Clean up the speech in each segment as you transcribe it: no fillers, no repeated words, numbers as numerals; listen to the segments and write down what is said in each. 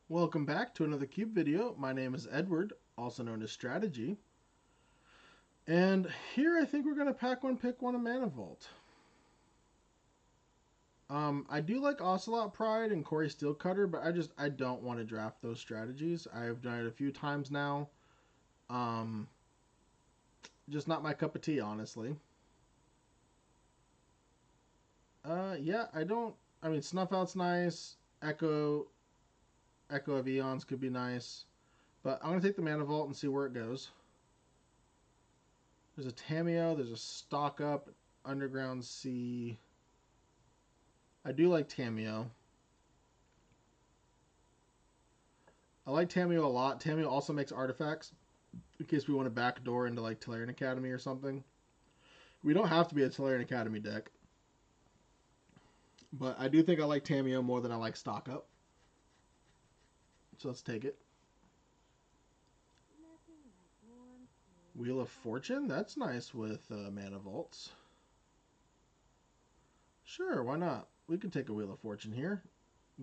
Welcome back to another Cube video. My name is Edward, also known as Strategy. And here I think we're going to pack one, pick one, a Mana Vault. I do like Ocelot Pride and Corey Steelcutter, but I don't want to draft those strategies. I've done it a few times now. Um, just not my cup of tea, honestly. Yeah, I don't. I mean, Snuff Out's nice. Echo of Eons could be nice, but I'm gonna take the Mana Vault and see where it goes. There's a Tameo. There's a Stock Up, Underground Sea. I do like Tameo. I like Tameo a lot. Tameo also makes artifacts in case we want to backdoor into like Tolarian Academy or something. We don't have to be a Tolarian Academy deck, but I do think I like Tameo more than I like Stock Up. So let's take it. Wheel of Fortune? That's nice with Mana Vaults. Sure, why not? We can take a Wheel of Fortune here.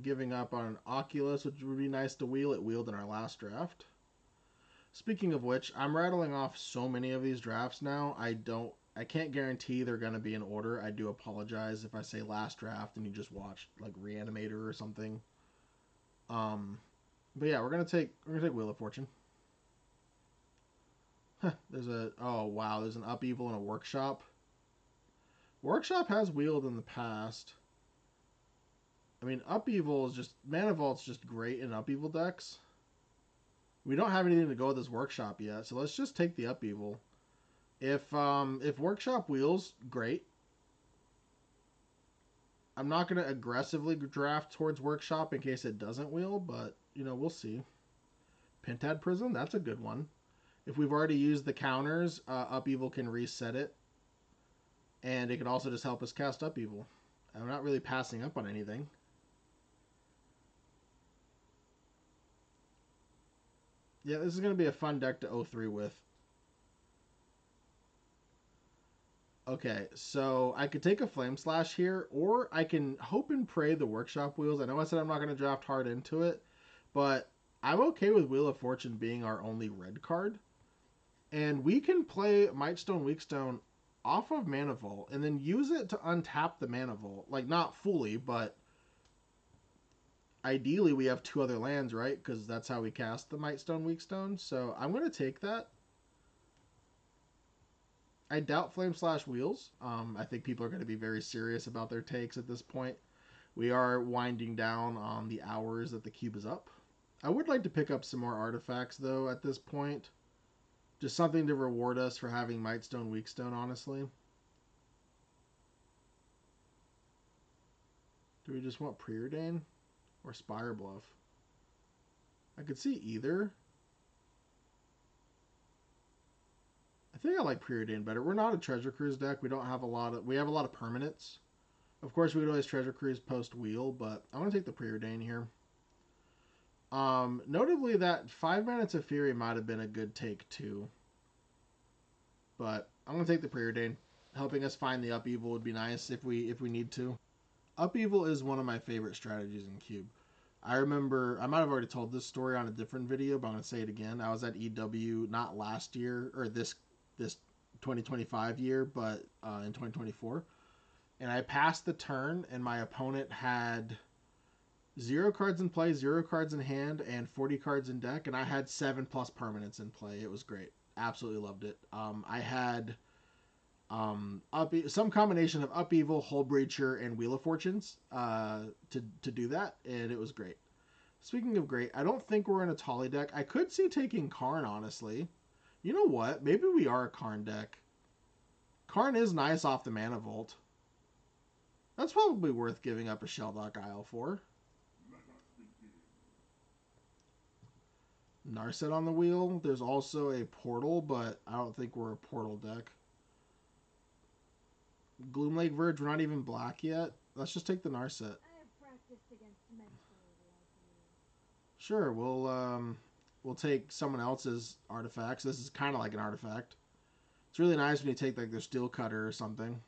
Giving up on an Oculus, which would be nice to wheel. It wheeled in our last draft. Speaking of which, I'm rattling off so many of these drafts now. I can't guarantee they're going to be in order. I do apologize if I say last draft and you just watched like Reanimator or something. Um, but yeah, we're gonna take Wheel of Fortune. Oh wow, there's an Upheaval and a Workshop. Workshop has wheeled in the past. I mean, Upheaval is just Mana Vault's just great in Upheaval decks. We don't have anything to go with this Workshop yet, so let's just take the Upheaval. If Workshop wheels, great. I'm not gonna aggressively draft towards Workshop in case it doesn't wheel, but we'll see. Pentad Prism, that's a good one. If we've already used the counters, Upheaval can reset it, and it can also just help us cast Upheaval. I'm not really passing up on anything. Yeah, this is gonna be a fun deck to 0-3 with. Okay, so I could take a Flame Slash here, or I can hope and pray the Workshop wheels. I know I said I'm not going to draft hard into it, but I'm okay with Wheel of Fortune being our only red card. And we can play Mightstone Weakstone off of Mana Vault and then use it to untap the Mana Vault. Like, not fully, but ideally we have two other lands, right? Because that's how we cast the Mightstone Weakstone. So I'm going to take that. I doubt Flame Slash wheels. I think people are going to be very serious about their takes at this point. We are winding down on the hours that the cube is up. I would like to pick up some more artifacts, though, at this point. Just something to reward us for having Mightstone Weakstone, honestly. Do we just want Preordain or Spire Bluff? I could see either. I think I like Preordain better. We're not a Treasure Cruise deck. We don't have a lot of... We have a lot of permanents. Of course, we could always Treasure Cruise post-wheel, but I'm going to take the Preordain here. Notably, that 5 Minutes of Fury might have been a good take, too. But I'm going to take the Preordain. Helping us find the Upheaval would be nice if we need to. Upheaval is one of my favorite strategies in Cube. I remember, I might have already told this story on a different video, but I'm going to say it again. I was at EW not last year, or this 2025 year, but in 2024. And I passed the turn, and my opponent had 0 cards in play, 0 cards in hand, and 40 cards in deck, and I had 7+ permanents in play. It was great. Absolutely loved it. I had some combination of Upheaval, Hull Breacher, and Wheel of Fortunes to do that, and it was great. Speaking of great, I don't think we're in a Tolly deck. I could see taking Karn, honestly. You know what? Maybe we are a Karn deck. Karn is nice off the Mana Vault. That's probably worth giving up a Shelldock Isle for. Narset on the wheel. There's also a Portal, but I don't think we're a Portal deck. Gloomlake Verge, we're not even black yet. Let's just take the Narset. Sure, we'll take someone else's artifacts. This is kind of like an artifact. It's really nice when you take like their Steel Cutter or something,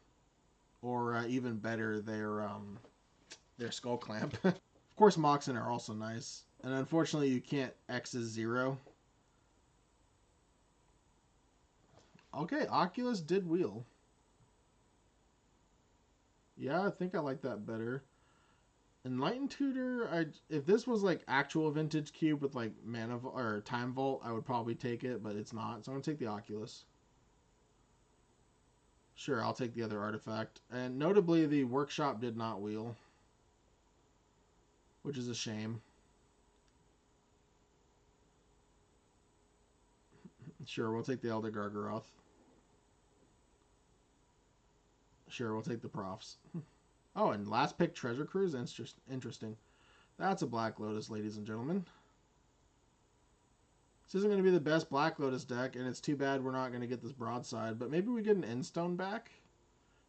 or even better, their Skull Clamp. Of course, Moxen are also nice. And unfortunately, you can't X is 0. Okay, Oculus did wheel. Yeah, I think I like that better. Enlightened Tutor, if this was like actual vintage cube with like mana or time vault, I would probably take it, but it's not. So I'm gonna take the Oculus. Sure, I'll take the other artifact. And notably, the workshop did not wheel, which is a shame. Sure, we'll take the Elder Gargaroth. Sure, we'll take the profs. Oh, and last pick Treasure Cruise? Interesting. That's a Black Lotus, ladies and gentlemen. This isn't going to be the best Black Lotus deck, and it's too bad we're not going to get this broadside, but maybe we get an Endstone back?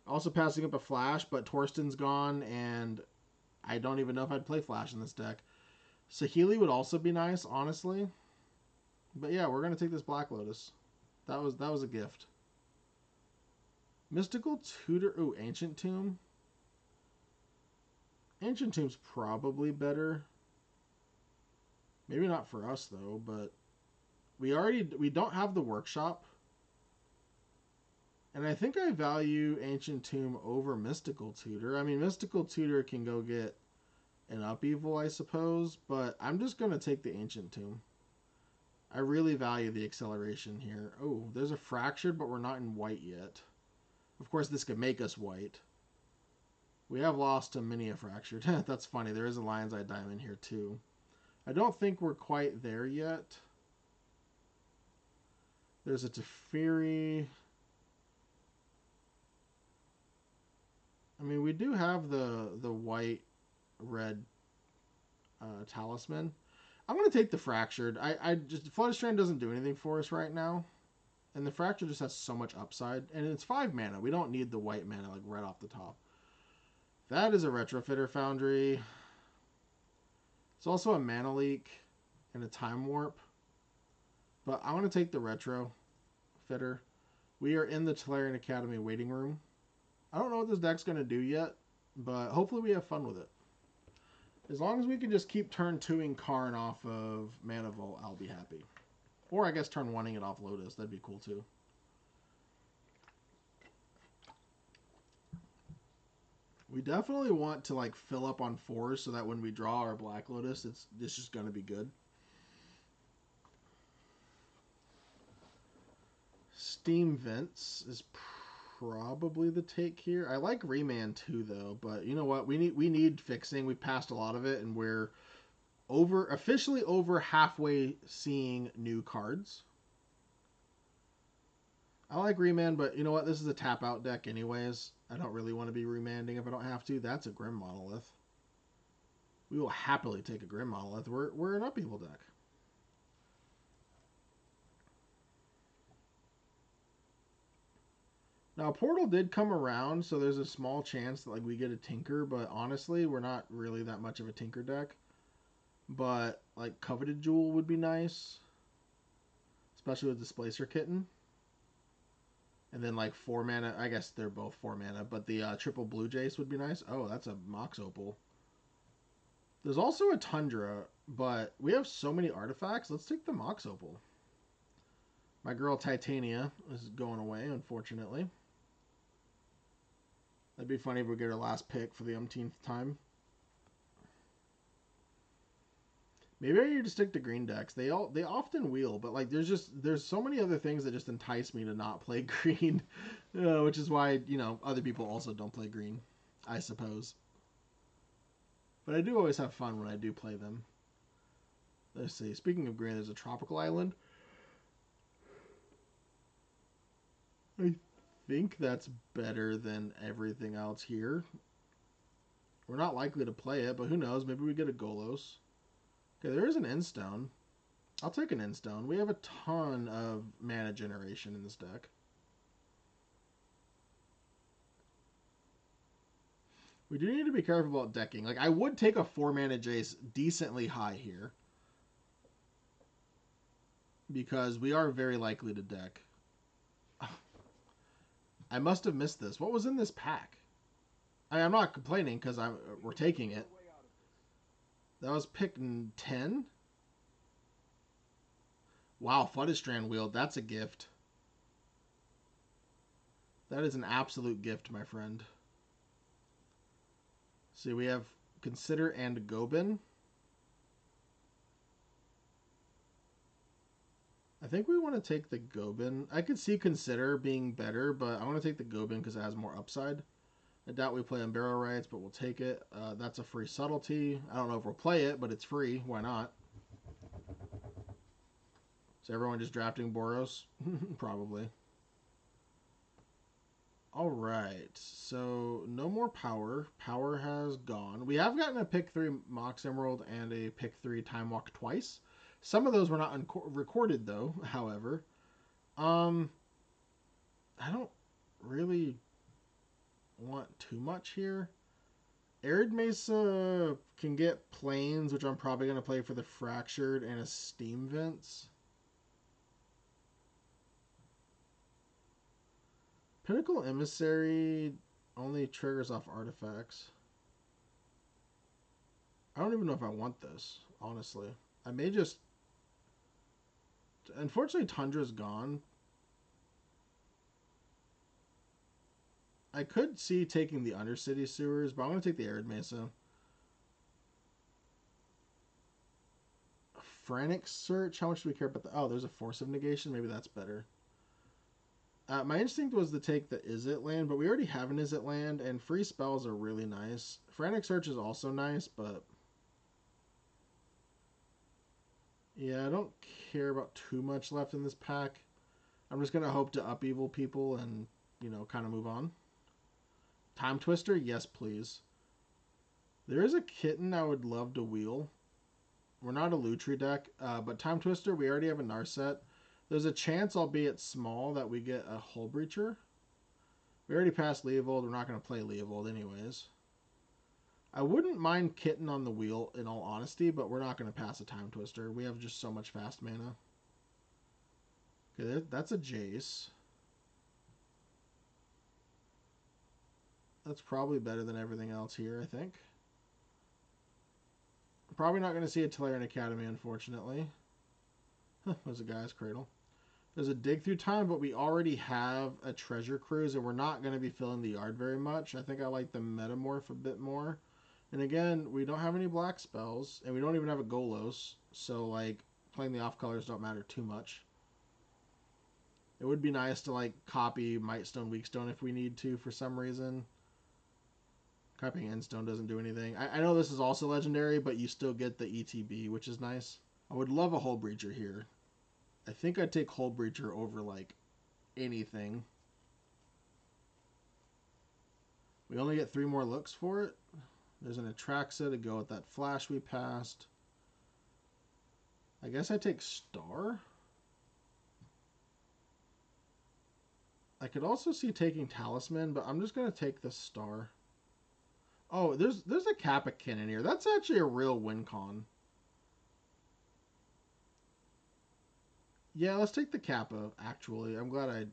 Also passing up a Flash, but Torsten's gone, and I don't even know if I'd play Flash in this deck. Saheeli would also be nice, honestly. But yeah, we're going to take this Black Lotus. That was a gift. Mystical Tutor. Ooh, Ancient Tomb. Ancient Tomb's probably better. Maybe not for us though, but we don't have the workshop. And I think I value Ancient Tomb over Mystical Tutor. I mean, Mystical Tutor can go get an upheaval, I suppose, but I'm just going to take the Ancient Tomb. I really value the acceleration here. Oh, there's a Fractured, but we're not in white yet. Of course, this could make us white. We have lost to many a Fractured. That's funny. There is a Lion's Eye Diamond here, too. I don't think we're quite there yet. There's a Teferi. I mean, we do have the white-red Talisman. I'm going to take the Fractured. Flood Strand doesn't do anything for us right now. And the Fracture just has so much upside. And it's 5 mana. We don't need the white mana like right off the top. That is a Retrofitter Foundry. It's also a Mana Leak and a Time Warp. But I want to take the Retrofitter. We are in the Tolarian Academy waiting room. I don't know what this deck's going to do yet, but hopefully we have fun with it. As long as we can just keep turn 2ing Karn off of Mana Vault, I'll be happy. Or I guess turn 1ing it off Lotus. That'd be cool too. We definitely want to like fill up on 4s so that when we draw our Black Lotus, it's just going to be good. Steam Vents is probably the take here. I like Remand too, though, but you know what? We need fixing. We've passed a lot of it, and we're officially over halfway seeing new cards. I like Remand, but you know what? This is a tap out deck anyways. I don't really want to be remanding if I don't have to. That's a Grim Monolith. We will happily take a Grim Monolith. We're an upheaval deck. Now, Portal did come around, so there's a small chance that like we get a Tinker, but honestly, we're not really that much of a Tinker deck. But, like, Coveted Jewel would be nice. Especially with Displacer Kitten. And then, like, 4 mana. I guess they're both 4 mana, but the triple Blue Jace would be nice. Oh, that's a Mox Opal. There's also a Tundra, but we have so many artifacts. Let's take the Mox Opal. My girl Titania is going away, unfortunately. That'd be funny if we get our last pick for the umpteenth time. Maybe I need to stick to green decks. They often wheel, but like there's so many other things that just entice me to not play green, which is why other people also don't play green, I suppose. But I do always have fun when I do play them. Let's see. Speaking of green, there's a tropical island. I think that's better than everything else here. We're not likely to play it, but who knows? Maybe we get a Golos. Okay, there is an Endstone. I'll take an Endstone. We have a ton of mana generation in this deck. We do need to be careful about decking. Like, I would take a 4 mana Jace decently high here. Because we are very likely to deck. I must have missed this. What was in this pack? I'm not complaining because we're taking it. That was pick 10. Wow, Strand Wield. That's a gift. That is an absolute gift, my friend. See, we have Consider and Gobin. I think we want to take the Gobin. I could see Consider being better, but I want to take the Gobin because it has more upside. I doubt we play on Barrow Rights, but we'll take it. That's a free Subtlety. I don't know if we'll play it, but it's free. Why not? Is everyone just drafting Boros? Probably. All right, so no more power. Power has gone. We have gotten a pick 3 Mox Emerald and a pick 3 Time Walk twice. Some of those were not recorded though, however. I don't really want too much here. Arid Mesa can get Plains, which I'm probably going to play for the Fractured, and a Steam Vents. Pinnacle Emissary only triggers off artifacts. I don't even know if I want this, honestly. I may just... Unfortunately, Tundra's gone. I could see taking the Undercity Sewers, but I'm going to take the Arid Mesa. Frantic Search? How much do we care about the... Oh, there's a Force of Negation. Maybe that's better. My instinct was to take the Izzet land, but we already have an Izzet land, and free spells are really nice. Frantic Search is also nice, but... Yeah, I don't care about too much left in this pack. I'm just going to hope to upheaval people and, you know, kind of move on. Time Twister? Yes, please. There is a Kitten I would love to wheel. We're not a Lutri deck, but Time Twister, we already have a Narset. There's a chance, albeit small, that we get a Hull Breacher. We already passed Leovold. We're not going to play Leovold anyways. I wouldn't mind Kitten on the wheel, in all honesty, but we're not going to pass a Time Twister. We have just so much fast mana. Okay, that's a Jace. That's probably better than everything else here, I think. Probably not going to see a Tolarian Academy, unfortunately. There's a Guy's Cradle. There's a Dig Through Time, but we already have a Treasure Cruise, and we're not going to be filling the yard very much. I think I like the Metamorph a bit more. And again, we don't have any black spells, and we don't even have a Golos, so, like, playing the off-colors don't matter too much. It would be nice to, like, copy Mightstone, Weakstone if we need to for some reason. Copying Endstone doesn't do anything. I know this is also legendary, but you still get the ETB, which is nice. I would love a Hull Breacher here. I think I'd take Hull Breacher over, like, anything. We only get 3 more looks for it. There's an Atraxa to go with that flash we passed. I guess I take Star. I could also see taking Talisman, but I'm just going to take the Star. Oh, there's a Kappakin in here. That's actually a real win con. Yeah, let's take the Kappa, actually. I'm glad I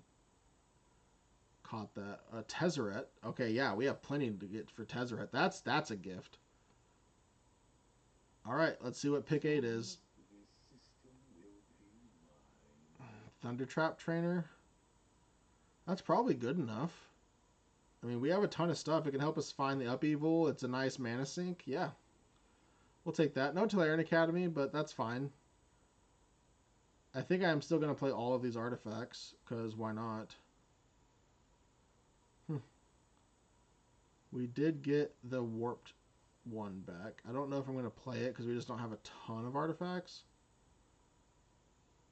caught that. Tezzeret. Okay, yeah, we have plenty to get for Tezzeret. That's a gift. All right, let's see what pick 8 is. Thundertrap Trainer. That's probably good enough. I mean, we have a ton of stuff. It can help us find the upheaval. It's a nice mana sink. Yeah. We'll take that. No Tolarian Academy, but that's fine. I think I'm still going to play all of these artifacts, because why not? We did get the Warped one back. I don't know if I'm going to play it, because we just don't have a ton of artifacts.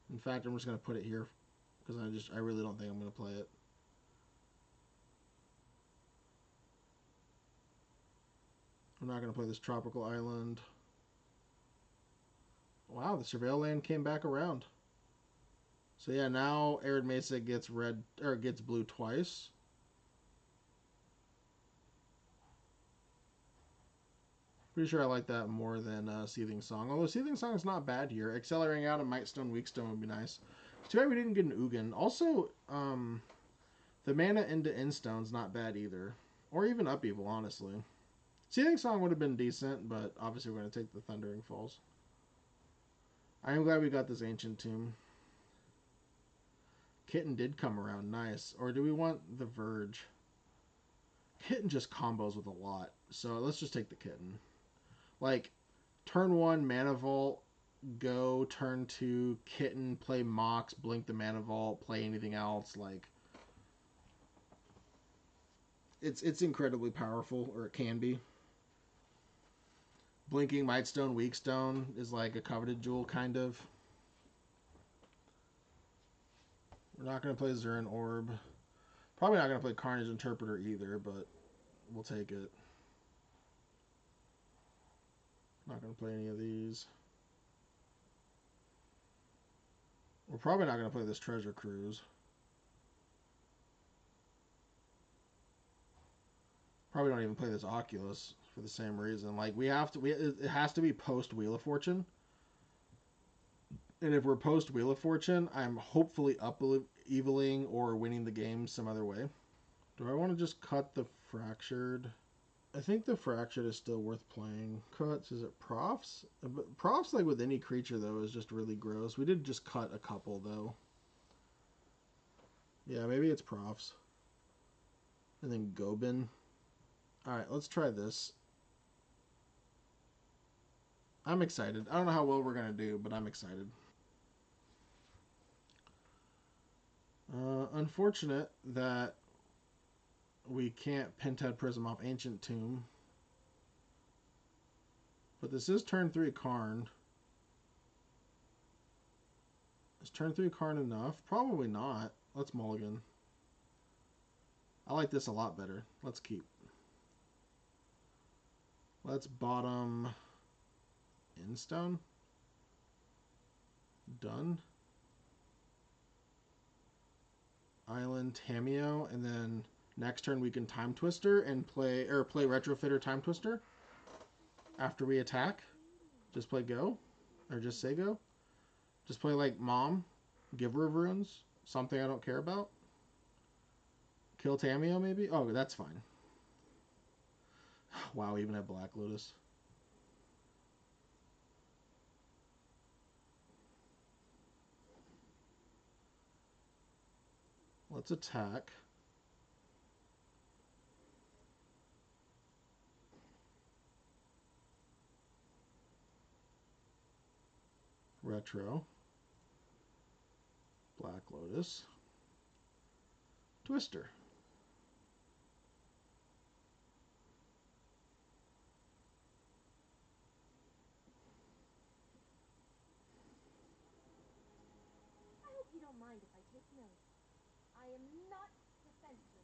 In fact, I'm just going to put it here, because I really don't think I'm going to play it. I'm not going to play this Tropical Island. Wow, the Surveil land came back around. So yeah, now Arid Mesa gets red or gets blue twice. Pretty sure I like that more than Seething Song. Although Seething Song is not bad here. Accelerating out a Mightstone, Weakstone would be nice. It's too bad we didn't get an Ugin. Also, the mana into Endstone's not bad either. Or even Upheaval, honestly. Seething Song would have been decent, but obviously we're going to take the Thundering Falls. I am glad we got this Ancient Tomb. Kitten did come around. Nice. Or do we want the Verge? Kitten just combos with a lot. So let's just take the Kitten. Like, turn 1, Mana Vault, go. Turn 2, Kitten, play Mox, blink the Mana Vault, play anything else. Like, it's incredibly powerful, or it can be. Blinking Mightstone, Weakstone is like a coveted jewel, kind of. We're not going to play Zurin Orb. Probably not going to play Carnage Interpreter either, but we'll take it. Not going to play any of these. We're probably not going to play this Treasure Cruise. Probably don't even play this Oculus for the same reason. Like, we have to, it has to be post Wheel of Fortune. And if we're post Wheel of Fortune, I'm hopefully up-eviling or winning the game some other way. Do I want to just cut the Fractured? I think the Fractured is still worth playing. Cuts, is it Profs? But Profs, like with any creature, though, is just really gross. We did just cut a couple, though. Yeah, maybe it's Profs. And then Gobin. Alright, let's try this. I'm excited. I don't know how well we're going to do, but I'm excited. Unfortunate that we can't Pentad Prism off Ancient Tomb. But this is turn 3 Karn. Is turn 3 Karn enough? Probably not. Let's mulligan. I like this a lot better. Let's keep. Let's bottom Instone. Done. Island Tameo, and then next turn we can Time Twister and play Retrofitter Time Twister. After we attack, just play go, or just say go. Just play like Mom, Giver of Runes, something I don't care about. Kill Tameo maybe. Oh, that's fine. Wow, we even have Black Lotus. Let's attack. Retro. Black Lotus. Twister. I hope you don't mind if I take notes. I am not defensive.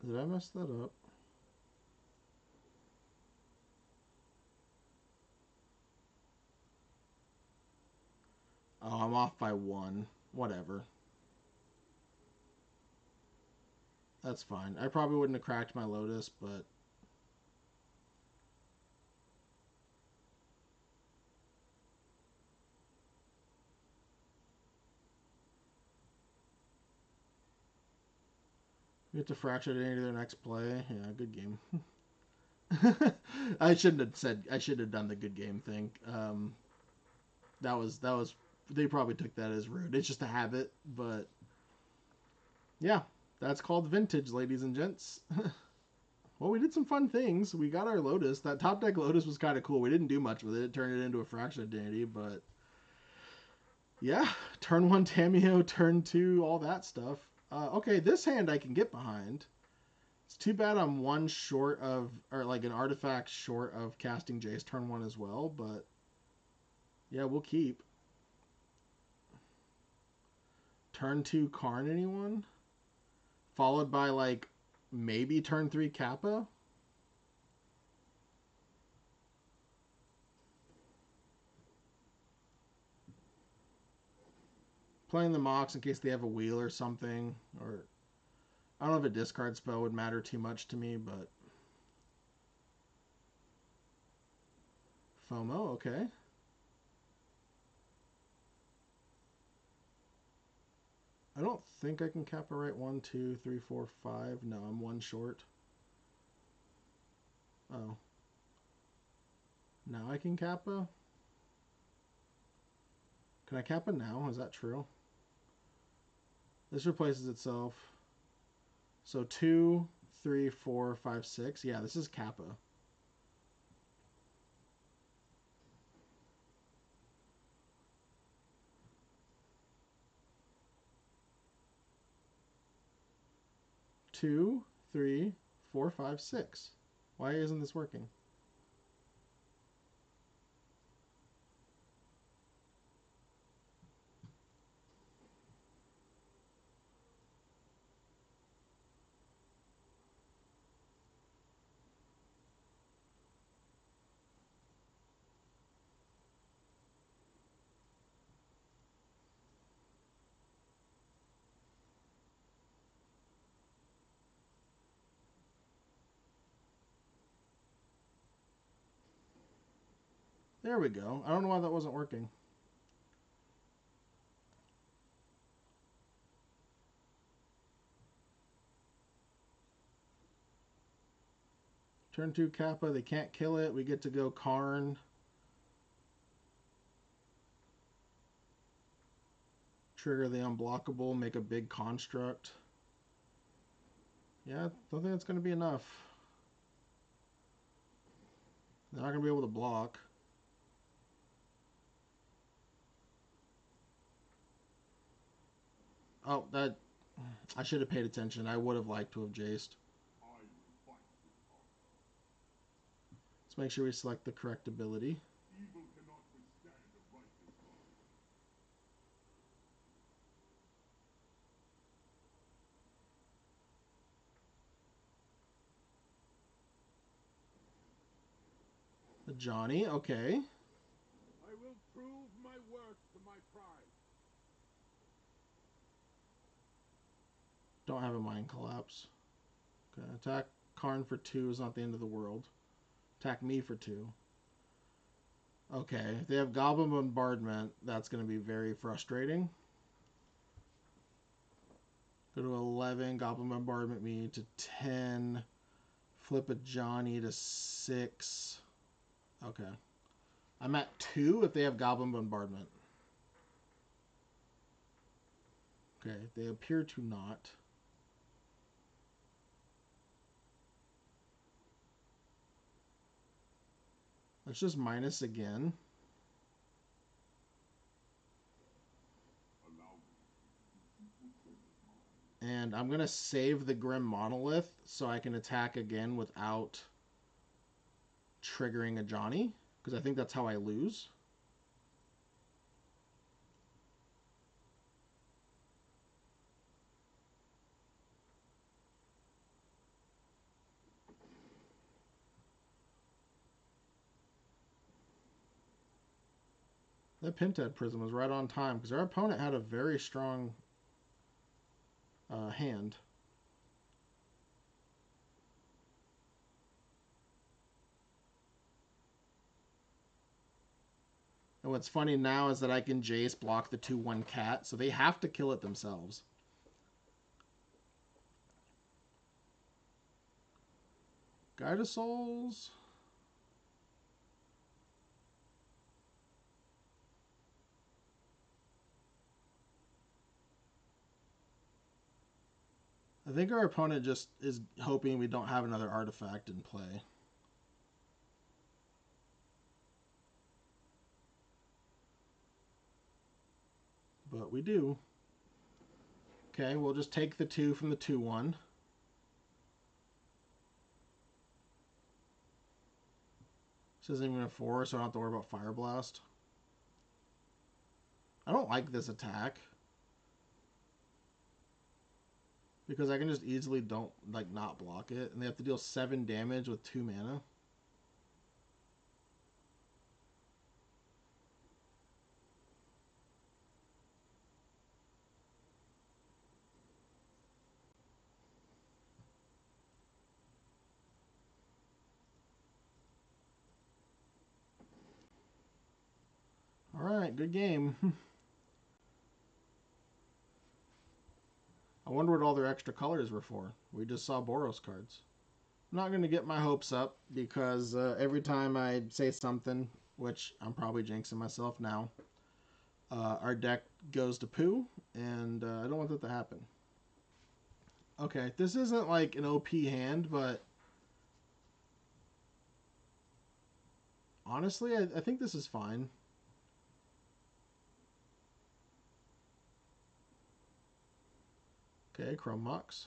Did I mess that up? Oh, I'm off by 1. Whatever. That's fine. I probably wouldn't have cracked my Lotus, but... We get to Fracture it into their next play. Yeah, good game. I shouldn't have done the good game thing. That was they probably took that as rude. It's just a habit, but yeah, that's called vintage, ladies and gents. Well, we did some fun things. We got our Lotus. That top deck Lotus was kind of cool. We didn't do much with it. It turned it into a Fraction Identity, but yeah, turn 1 Tameo, turn 2, all that stuff. Okay, this hand I can get behind. It's too bad I'm one short of, or like an artifact short of casting Jace turn 1 as well, but yeah, we'll keep. Turn 2 Karn, anyone? Followed by like maybe turn 3 Kappa? Playing the Mox in case they have a wheel or something, or I don't know if a discard spell would matter too much to me, but FOMO, okay. I don't think I can Kappa right 1, 2, 3, 4, 5. No, I'm one short. Oh. Now I can Kappa? Can I Kappa now? Is that true? This replaces itself. So 2, 3, 4, 5, 6. Yeah, this is Kappa. Two, 3, 4, 5, 6. Why isn't this working? There we go. I don't know why that wasn't working. Turn 2 Kappa. They can't kill it. We get to go Karn. Trigger the unblockable. Make a big construct. Yeah, I don't think that's going to be enough. They're not going to be able to block. Oh, that... I should have paid attention. I would have liked to have jaced. Let's make sure we select the correct ability. The Johnny, okay. I will prove my worth to my pride. Don't have a mind collapse. Okay, attack Karn for 2 is not the end of the world. Attack me for 2. Okay, if they have Goblin Bombardment, that's going to be very frustrating. Go to 11, Goblin Bombardment me to 10. Flip a Johnny to 6. Okay. I'm at 2 if they have Goblin Bombardment. Okay, they appear to not. Let's just minus again. And I'm going to save the Grim Monolith so I can attack again without triggering a Johnny. Because I think that's how I lose. That Pentad Prism was right on time because our opponent had a very strong hand. And what's funny now is that I can Jace block the 2/1 cat, so they have to kill it themselves. Guide of Souls. I think our opponent just is hoping we don't have another artifact in play. But we do. Okay, we'll just take the 2 from the 2/1. This isn't even a 4, so I don't have to worry about Fire Blast. I don't like this attack. Because I can just easily not block it. And they have to deal 7 damage with 2 mana. Alright, good game. I wonder what all their extra colors were for. We just saw Boros cards. I'm not going to get my hopes up because every time I say something, which I'm probably jinxing myself now, our deck goes to poo, and I don't want that to happen. Okay, this isn't like an OP hand, but honestly, I think this is fine. Okay, Chrome Mox.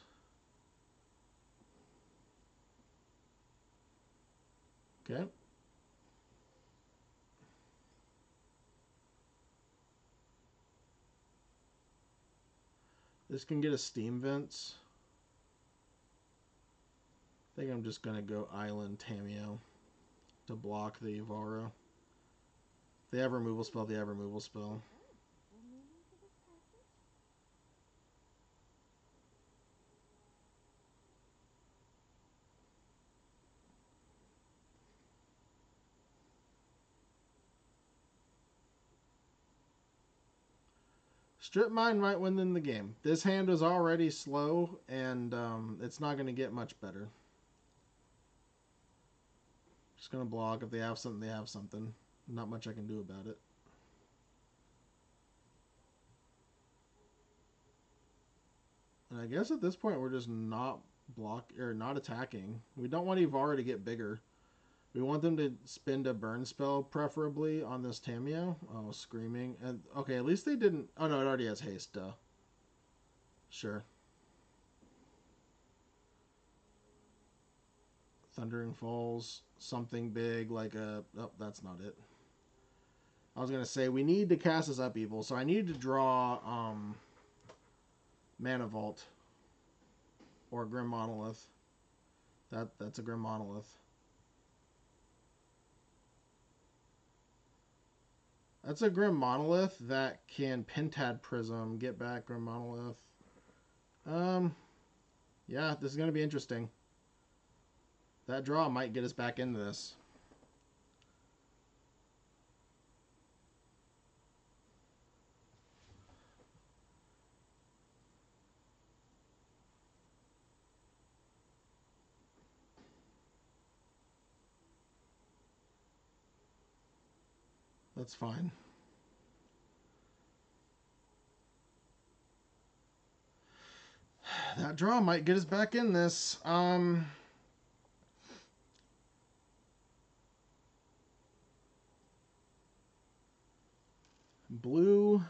Okay. This can get a Steam Vents. I think I'm just going to go Island Tameo to block the Ivaro. If they have removal spell, they have removal spell. Strip Mine might win them the game. This hand was already slow, and it's not going to get much better. Just going to block. If they have something, they have something. Not much I can do about it. And I guess at this point, we're just not not attacking. We don't want Ivara to get bigger. We want them to spend a burn spell, preferably, on this Tameo. Oh, Screaming. And okay, at least they didn't... Oh, no, it already has haste, duh. Sure. Thundering Falls. Something big, like a... Oh, that's not it. I was going to say, we need to cast this Upheaval, so I need to draw Mana Vault. Or Grim Monolith. That's a Grim Monolith. That's a Grim Monolith that can Pentad Prism, get back Grim Monolith. Yeah, this is going to be interesting. That draw might get us back into this. That's fine. That draw might get us back in this. Blue.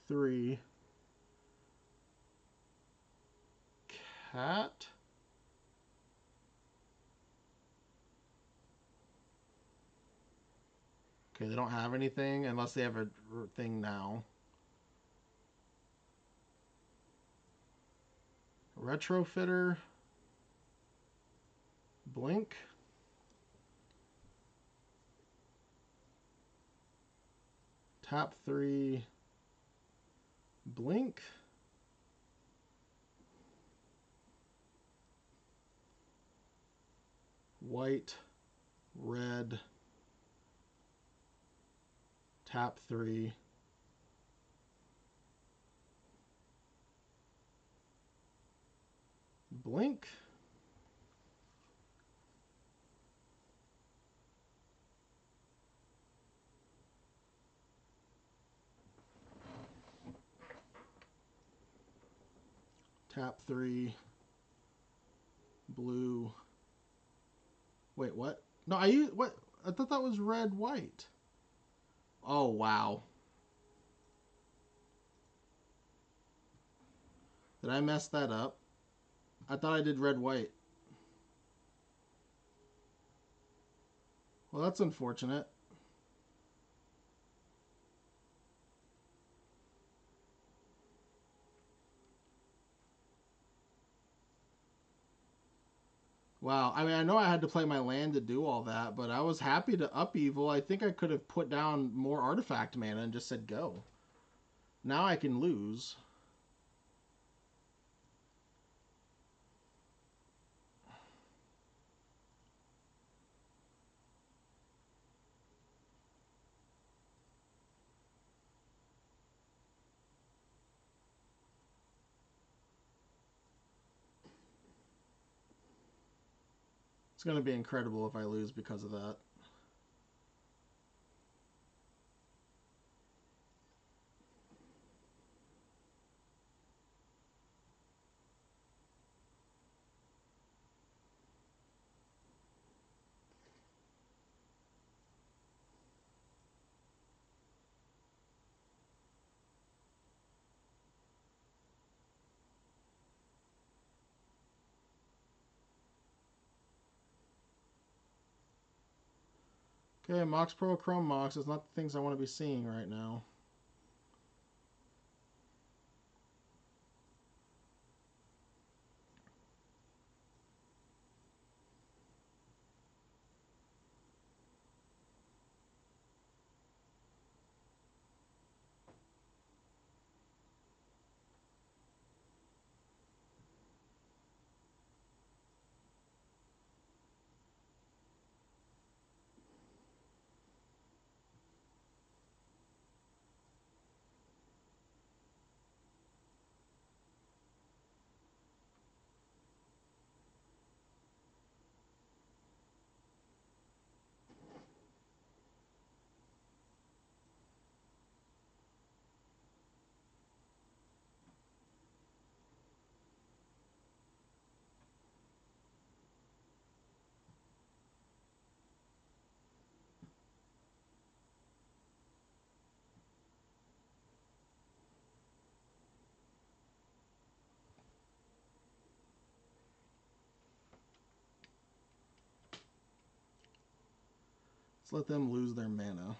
Three. Cat. Okay, they don't have anything unless they have a thing now. Retrofitter. Blink. Tap 3. Blink. White. Red. Tap 3. Blink. Tap 3. Blue. Wait, what? No, I used... What? I thought that was red, white. Oh, wow. Did I mess that up? I thought I did red, white. Well, that's unfortunate. Wow. I mean, I know I had to play my land to do all that, but I was happy to upheaval. I think I could have put down more artifact mana and just said go. Now I can lose. It's going to be incredible if I lose because of that. Okay, Mox Pro, Chrome Mox is not the things I want to be seeing right now. Let's let them lose their mana.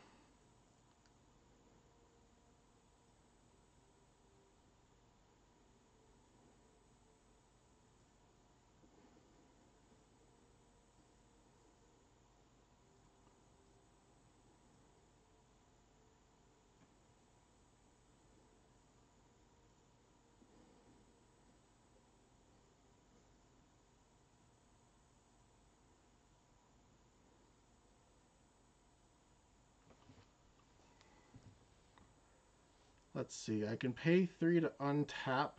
Let's see. I can pay 3 to untap.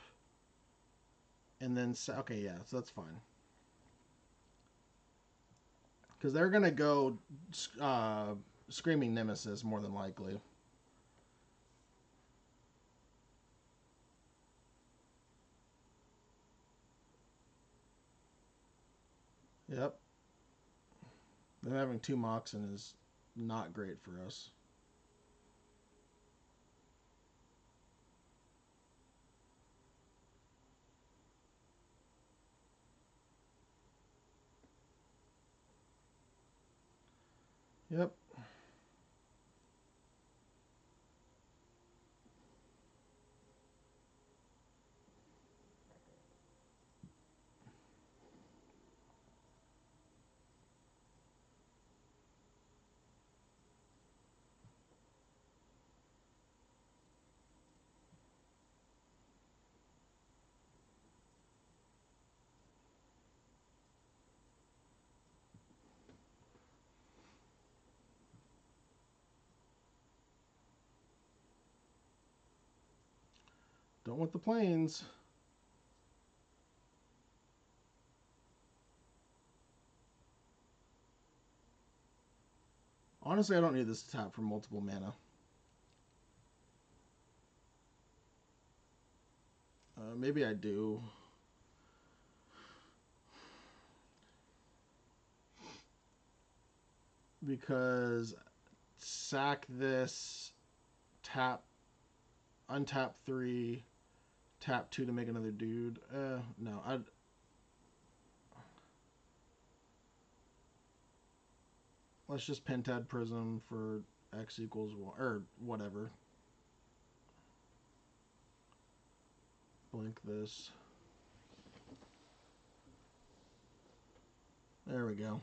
And then... Okay, yeah. So that's fine. Because they're going to go Screaming Nemesis, more than likely. Yep. Them having 2 Moxen is not great for us. Yep. Don't want the planes. Honestly, I don't need this to tap for multiple mana. Maybe I do. Because sack this, tap, untap 3, tap 2 to make another dude. No, let's just Pentad Prism for X equals 1, or whatever. Blink this. There we go.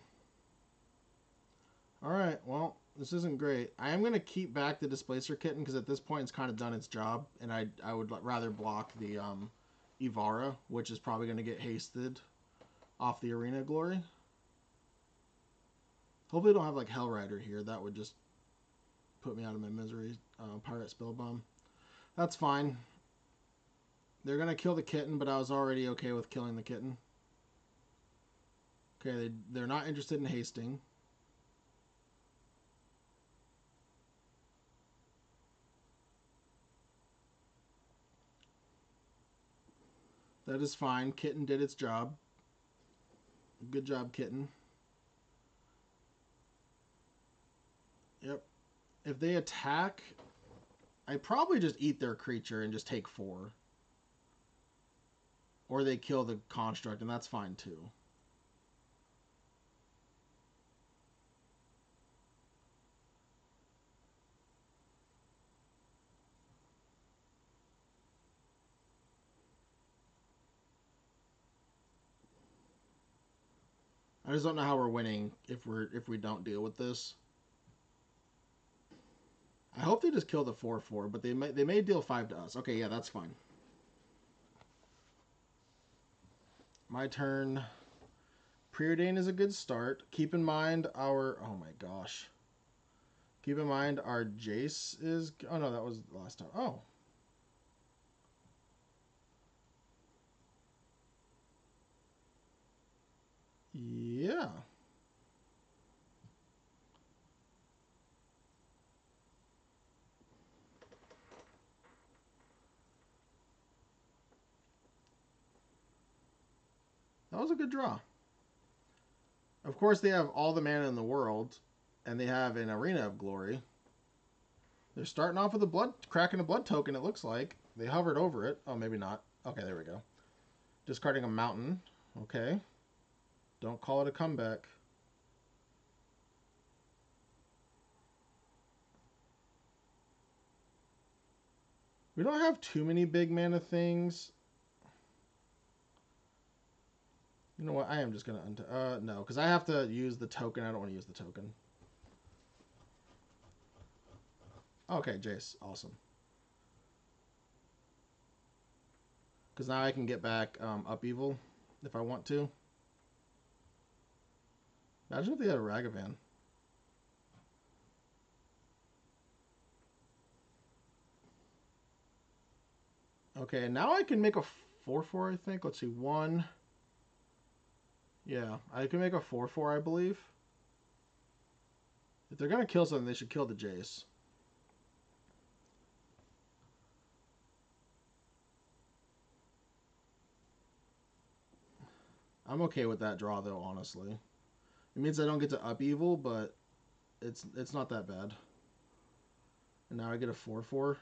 Alright, well, this isn't great. I am going to keep back the Displacer Kitten because at this point it's kind of done its job, and I would rather block the Ivara, which is probably going to get hasted off the Arena Glory. Hopefully I don't have like Hellrider here. That would just put me out of my misery. Pirate Spellbomb. That's fine. They're going to kill the kitten, but I was already okay with killing the kitten. Okay, they're not interested in hasting. That is fine. Kitten did its job. Good job, Kitten. Yep. If they attack, I probably just eat their creature and just take 4. Or they kill the construct, and that's fine too. I just don't know how we're winning if we don't deal with this. I hope they just kill the 4/4, but they may deal 5 to us. Okay, yeah, that's fine. My turn. Preordain is a good start. Keep in mind our... Oh my gosh. Keep in mind our Jace is... Oh no, that was the last time. Oh. Yeah. That was a good draw. Of course, they have all the mana in the world, and they have an Arena of Glory. They're starting off with a blood, cracking a blood token, it looks like. They hovered over it. Oh, maybe not. Okay, there we go. Discarding a mountain. Okay. Don't call it a comeback. We don't have too many big mana things. You know what? I am just going to... no, because I have to use the token. I don't want to use the token. Okay, Jace. Awesome. Because now I can get back Upheaval if I want to. Imagine if they had a Ragavan. Okay, now I can make a 4/4, I think. Let's see, 1. Yeah, I can make a 4/4, I believe. If they're going to kill something, they should kill the Jace. I'm okay with that draw, though, honestly. It means I don't get to Upheaval, but it's not that bad. And now I get a 4/4.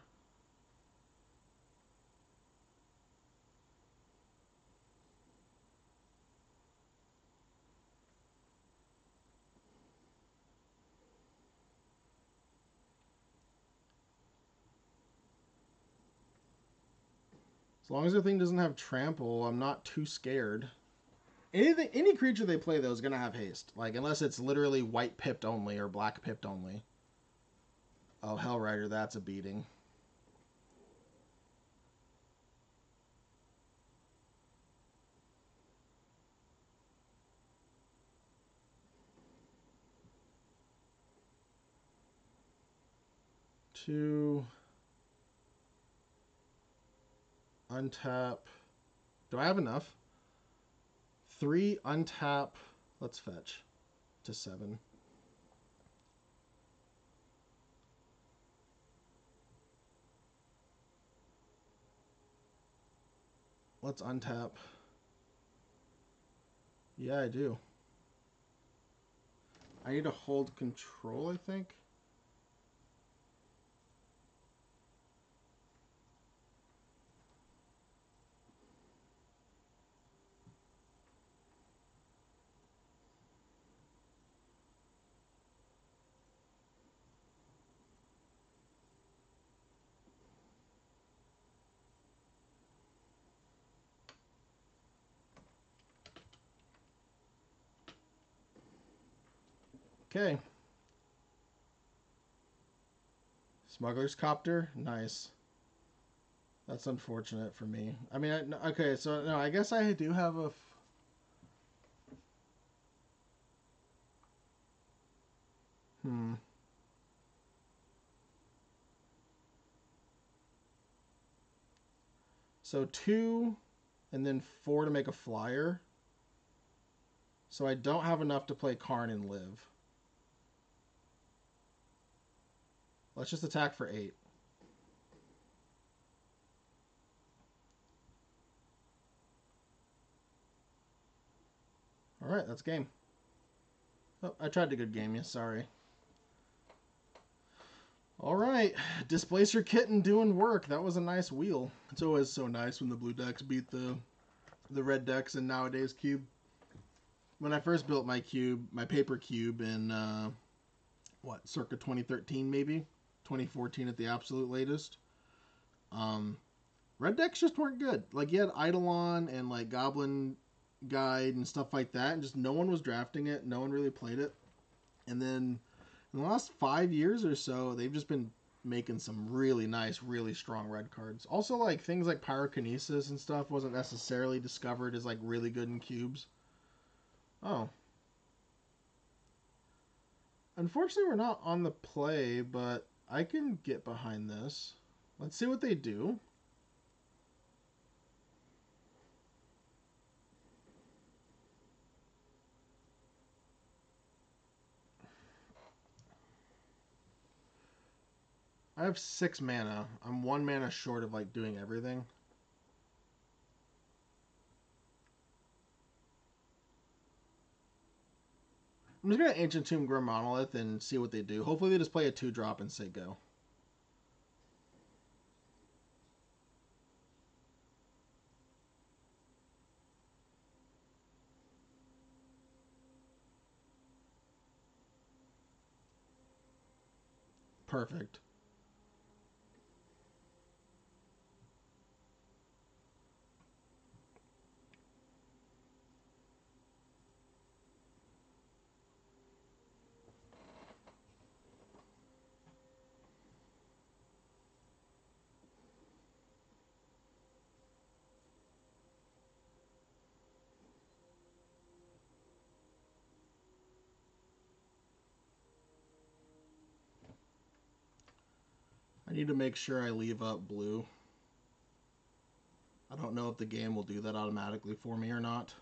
As long as the thing doesn't have trample, I'm not too scared. Any creature they play though is gonna have haste. Like unless it's literally white pipped only or black pipped only. Oh, Hellrider, that's a beating. Two. Untap. Do I have enough? 3 untap. Let's fetch to 7. Let's untap. Yeah, I do. I need to hold control, I think. Okay. Smuggler's Copter. Nice. That's unfortunate for me. I mean, okay, so no, I guess I do have a... Hmm. So 2, and then 4 to make a flyer. So I don't have enough to play Karn and live. Let's just attack for 8. Alright, that's game. Oh, I tried to good game you, sorry. Alright, Displacer Kitten doing work. That was a nice wheel. It's always so nice when the blue decks beat the red decks in nowadays cube. When I first built my cube, my paper cube in, circa 2013 maybe? 2014 at the absolute latest. Red decks just weren't good. Like, you had Eidolon and, like, Goblin Guide and stuff like that, and just no one was drafting it. No one really played it. And then in the last 5 years or so, they've just been making some really nice, really strong red cards. Also, like, things like Pyrokinesis and stuff wasn't necessarily discovered as, like, really good in cubes. Oh. Unfortunately, we're not on the play, but I can get behind this. Let's see what they do. I have 6 mana. I'm 1 mana short of, like, doing everything. I'm just going to Ancient Tomb Grim Monolith and see what they do. Hopefully they just play a 2-drop and say go. Perfect. I need to make sure I leave up blue. I don't know if the game will do that automatically for me or not.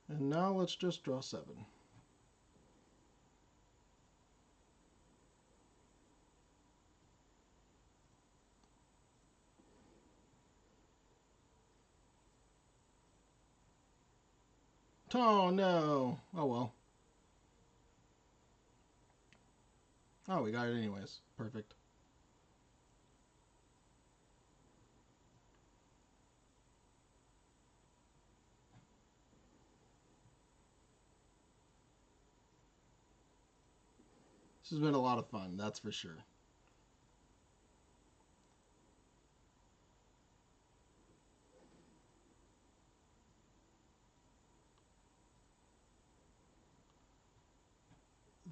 And now let's just draw 7. Oh no! Oh well. Oh, we got it anyways. Perfect. This has been a lot of fun, that's for sure.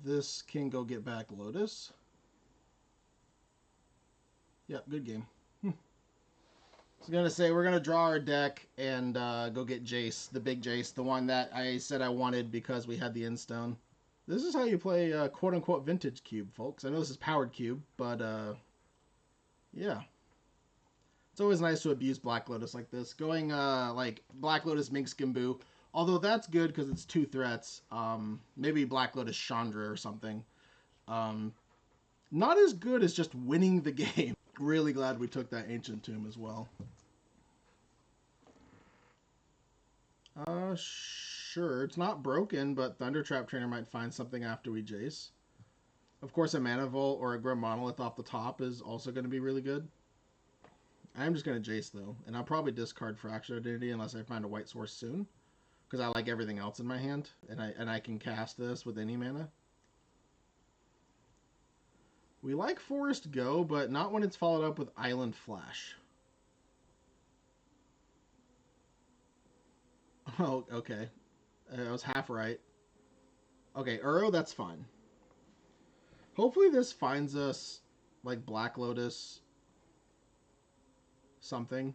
This can go get back Lotus. Yep, good game. I was going to say, we're going to draw our deck and go get Jace, the big Jace, the one that I said I wanted because we had the Instone. This is how you play quote-unquote vintage cube, folks. I know this is powered cube, but yeah. It's always nice to abuse Black Lotus like this. Going like Black Lotus Mink Skimbu, although that's good because it's 2 threats. Maybe Black Lotus Chandra or something. Not as good as just winning the game. Really glad we took that Ancient Tomb as well. Sure. It's not broken, but Thunder Trap Trainer might find something after we Jace. Of course, a Mana Vault or a Grim Monolith off the top is also going to be really good. I'm just going to Jace, though, and I'll probably discard Fractured Identity unless I find a white source soon, because I like everything else in my hand, and I can cast this with any mana. We like Forest Go, but not when it's followed up with Island Flash. Oh, okay. I was half right. Okay, Uro, that's fine. Hopefully this finds us, like, Black Lotus something.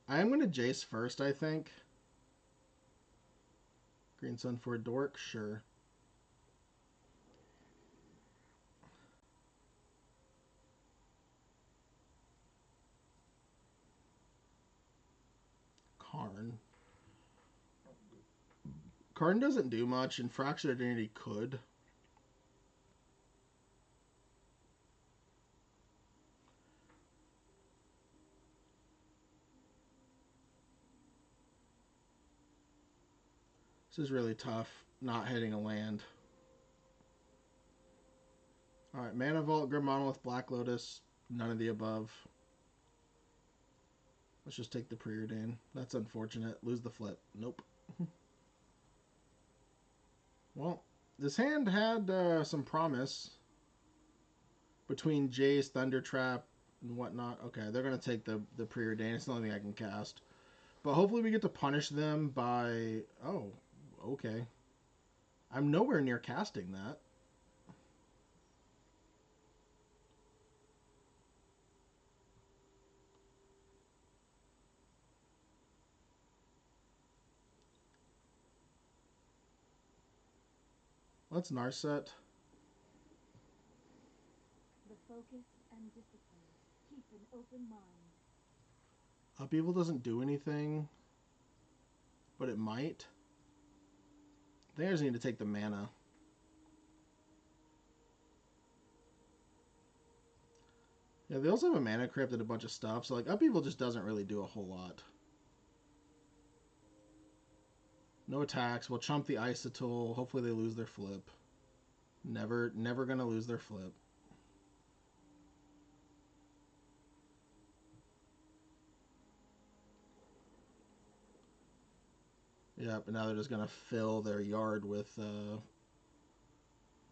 I am going to Jace first, I think. Green Sun for a dork? Sure. Karn. Karn doesn't do much, and Fractured Identity could. This is really tough, not hitting a land. Alright, Mana Vault, Grim Monolith, Black Lotus, none of the above. Let's just take the Preordain. That's unfortunate. Lose the flip. Nope. Well, this hand had some promise between Jace, Thunder Trap, and whatnot. Okay, they're going to take the Preordain. It's the only thing I can cast. But hopefully we get to punish them by... Oh, okay. I'm nowhere near casting that. Let's Narset. The focus and discipline. Keep an open mind. Upheaval doesn't do anything, but it might. I think I just need to take the mana. Yeah, they also have a Mana Crypt and a bunch of stuff, so like Upheaval just doesn't really do a whole lot. No attacks. We'll chump the Isotool. Hopefully they lose their flip. Never gonna lose their flip. Yep, and now they're just gonna fill their yard with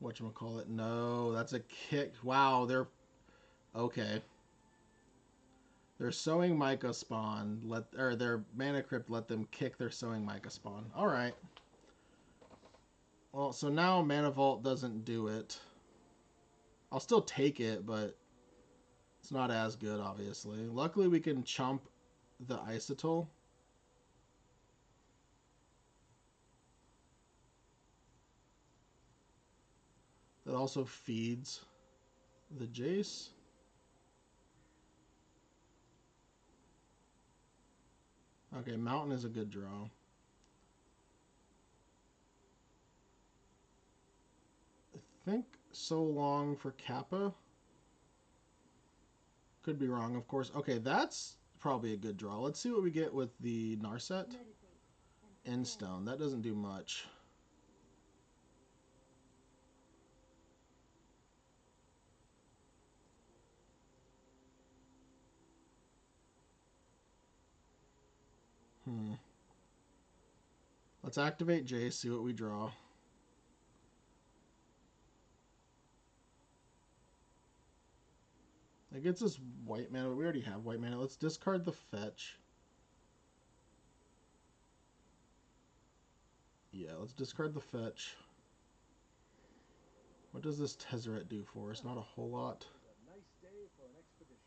whatchamacallit. No, that's a kick. Wow, they're okay. Their Sowing Mica spawn their Mana Crypt let them kick their Sowing Mica spawn. Alright. Well, so now Mana Vault doesn't do it. I'll still take it, but it's not as good, obviously. Luckily, we can chump the Isotool. That also feeds the Jace. Okay, Mountain is a good draw. I think So Long for Kappa. Could be wrong, of course. Okay, that's probably a good draw. Let's see what we get with the Narset. Endstone. That doesn't do much. Let's activate Jace, see what we draw. It gets us white mana, but we already have white mana. Let's discard the fetch. Yeah, let's discard the fetch. What does this Tezzeret do for us? Not a whole lot.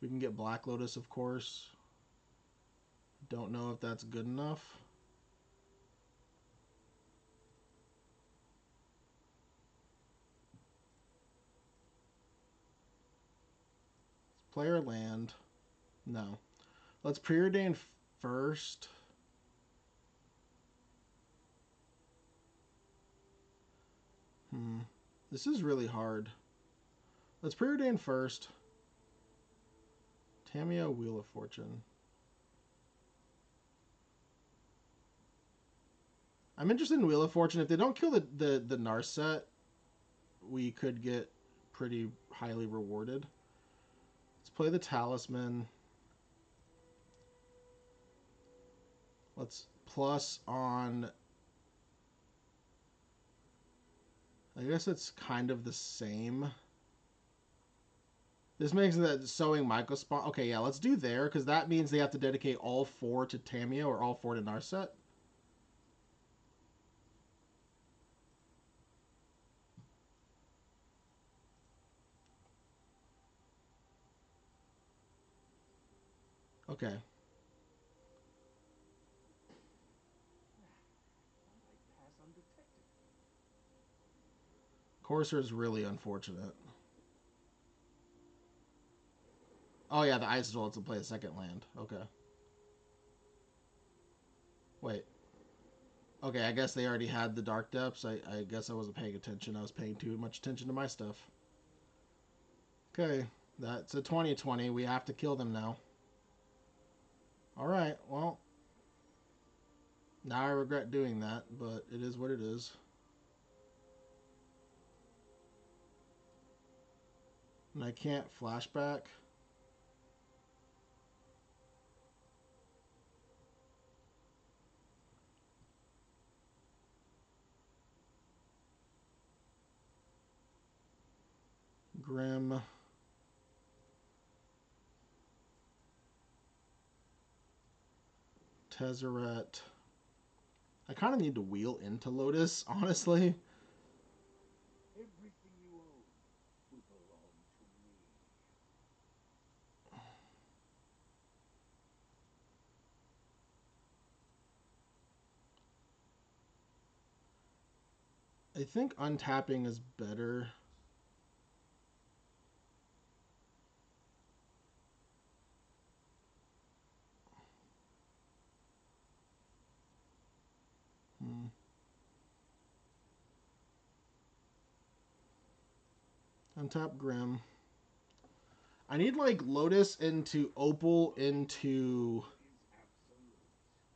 We can get Black Lotus, of course. Don't know if that's good enough. Let's play our land. No. Let's Preordain first. This is really hard. Let's Preordain first. Tamiya, Wheel of Fortune. I'm interested in Wheel of Fortune. If they don't kill the Narset, we could get pretty highly rewarded. Let's play the Talisman. Let's plus on... I guess it's kind of the same. This makes that Sowing Mica spawn... Okay, yeah, let's do there, because that means they have to dedicate all 4 to Tamiya or all 4 to Narset. Okay. Courser is really unfortunate. Oh yeah, the ice is well to play a second land. Okay. Wait. Okay, I guess they already had the Dark Depths. I guess I wasn't paying attention. I was paying too much attention to my stuff. Okay, that's a 20-20. We have to kill them now. Alright, well. Now I regret doing that, but it is what it is. And I can't flashback. Grim. Tezzeret. I kind of need to wheel into Lotus, honestly. Everything you own will belong to me. I think untapping is better. Untap Grim. I need like Lotus into Opal into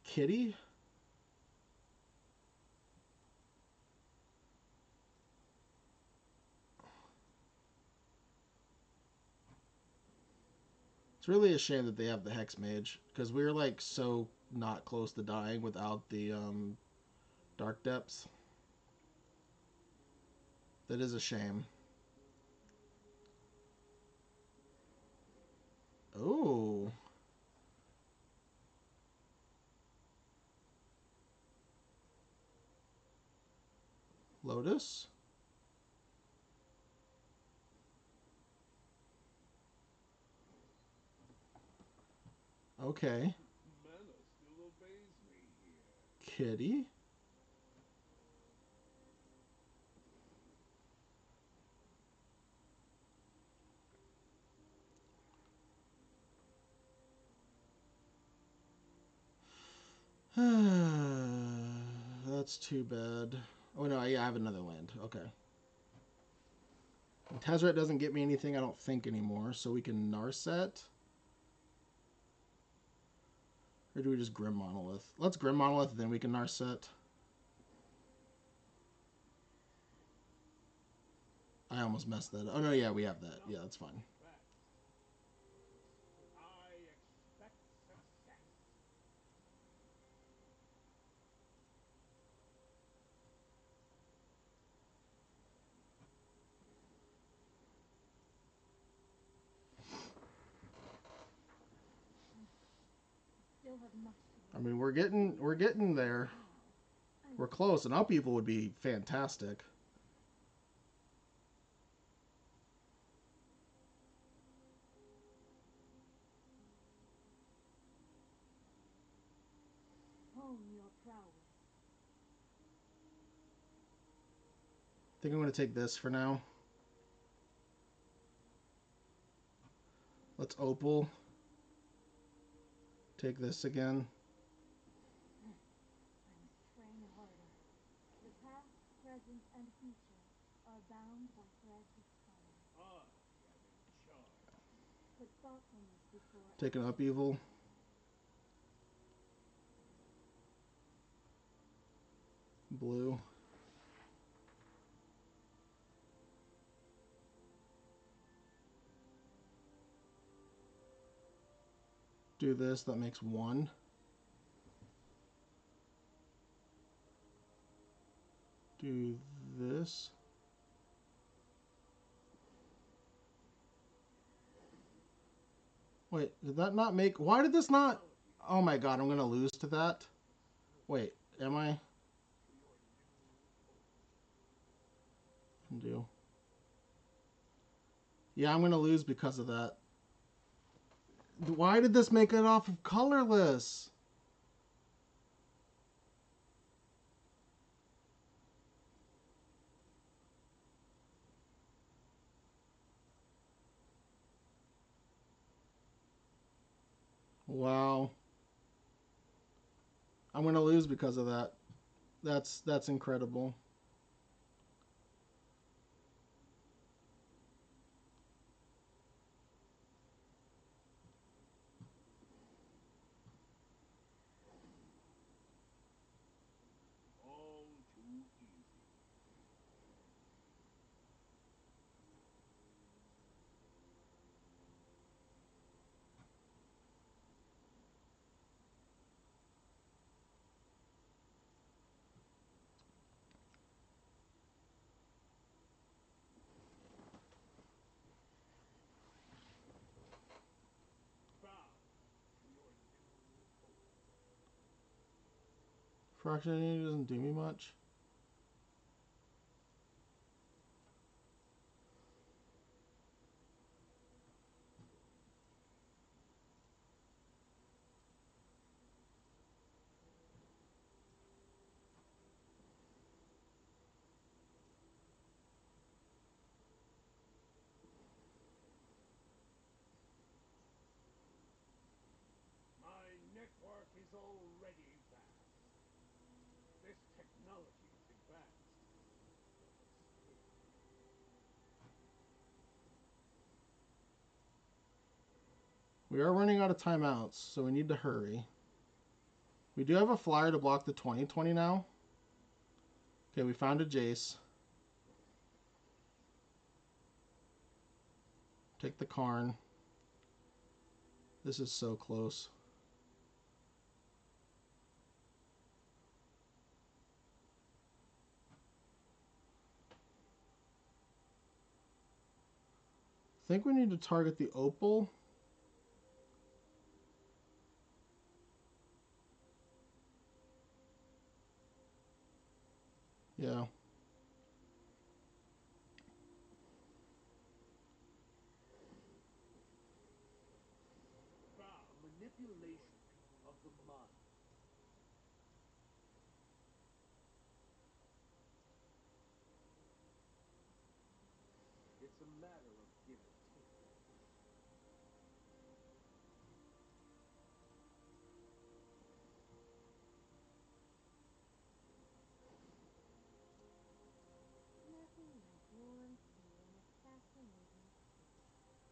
Kitty. It's really a shame that they have the Hex Mage because we were like so not close to dying without the Dark Depths. That is a shame. Oh. Lotus? Okay. Mana still obeys me here. Kitty? That's too bad. Oh no, yeah, I have another land. Okay. Tezzeret doesn't get me anything, I don't think, anymore, so we can Narset. Or do we just Grim Monolith? Let's Grim Monolith, then we can Narset. I almost messed that up. Oh no, yeah, we have that. Yeah, that's fine. I expect success. Still have much to I mean, we're getting there. We're close. An upheaval would be fantastic. hone your prowess. I think I'm going to take this for now. Let's Opal. Take this again. I must train harder. The past, present, and future are bound by threads of time. I am in charge. Put thoughtfulness before Take an action. upheaval. Blue. Do this. That makes 1. Do this. Wait, did that not make... Why did this not... Oh my god, I'm going to lose to that. Wait, am I? Undo. Yeah, I'm going to lose because of that. Why did this make it off of colorless? Wow. I'm gonna lose because of that. That's incredible. All too easy. Bow to your new hope. Fractionating doesn't do me much. My network is already vast. This technology is advanced, but still. We are running out of timeouts, so we need to hurry. We do have a flyer to block the 2020 now. Okay, we found a Jace. Take the Karn. This is so close. I think we need to target the Opal. Yeah. Bow manipulation of the mind. It's a matter of give and take. Nothing like warm tea and a fascinating story.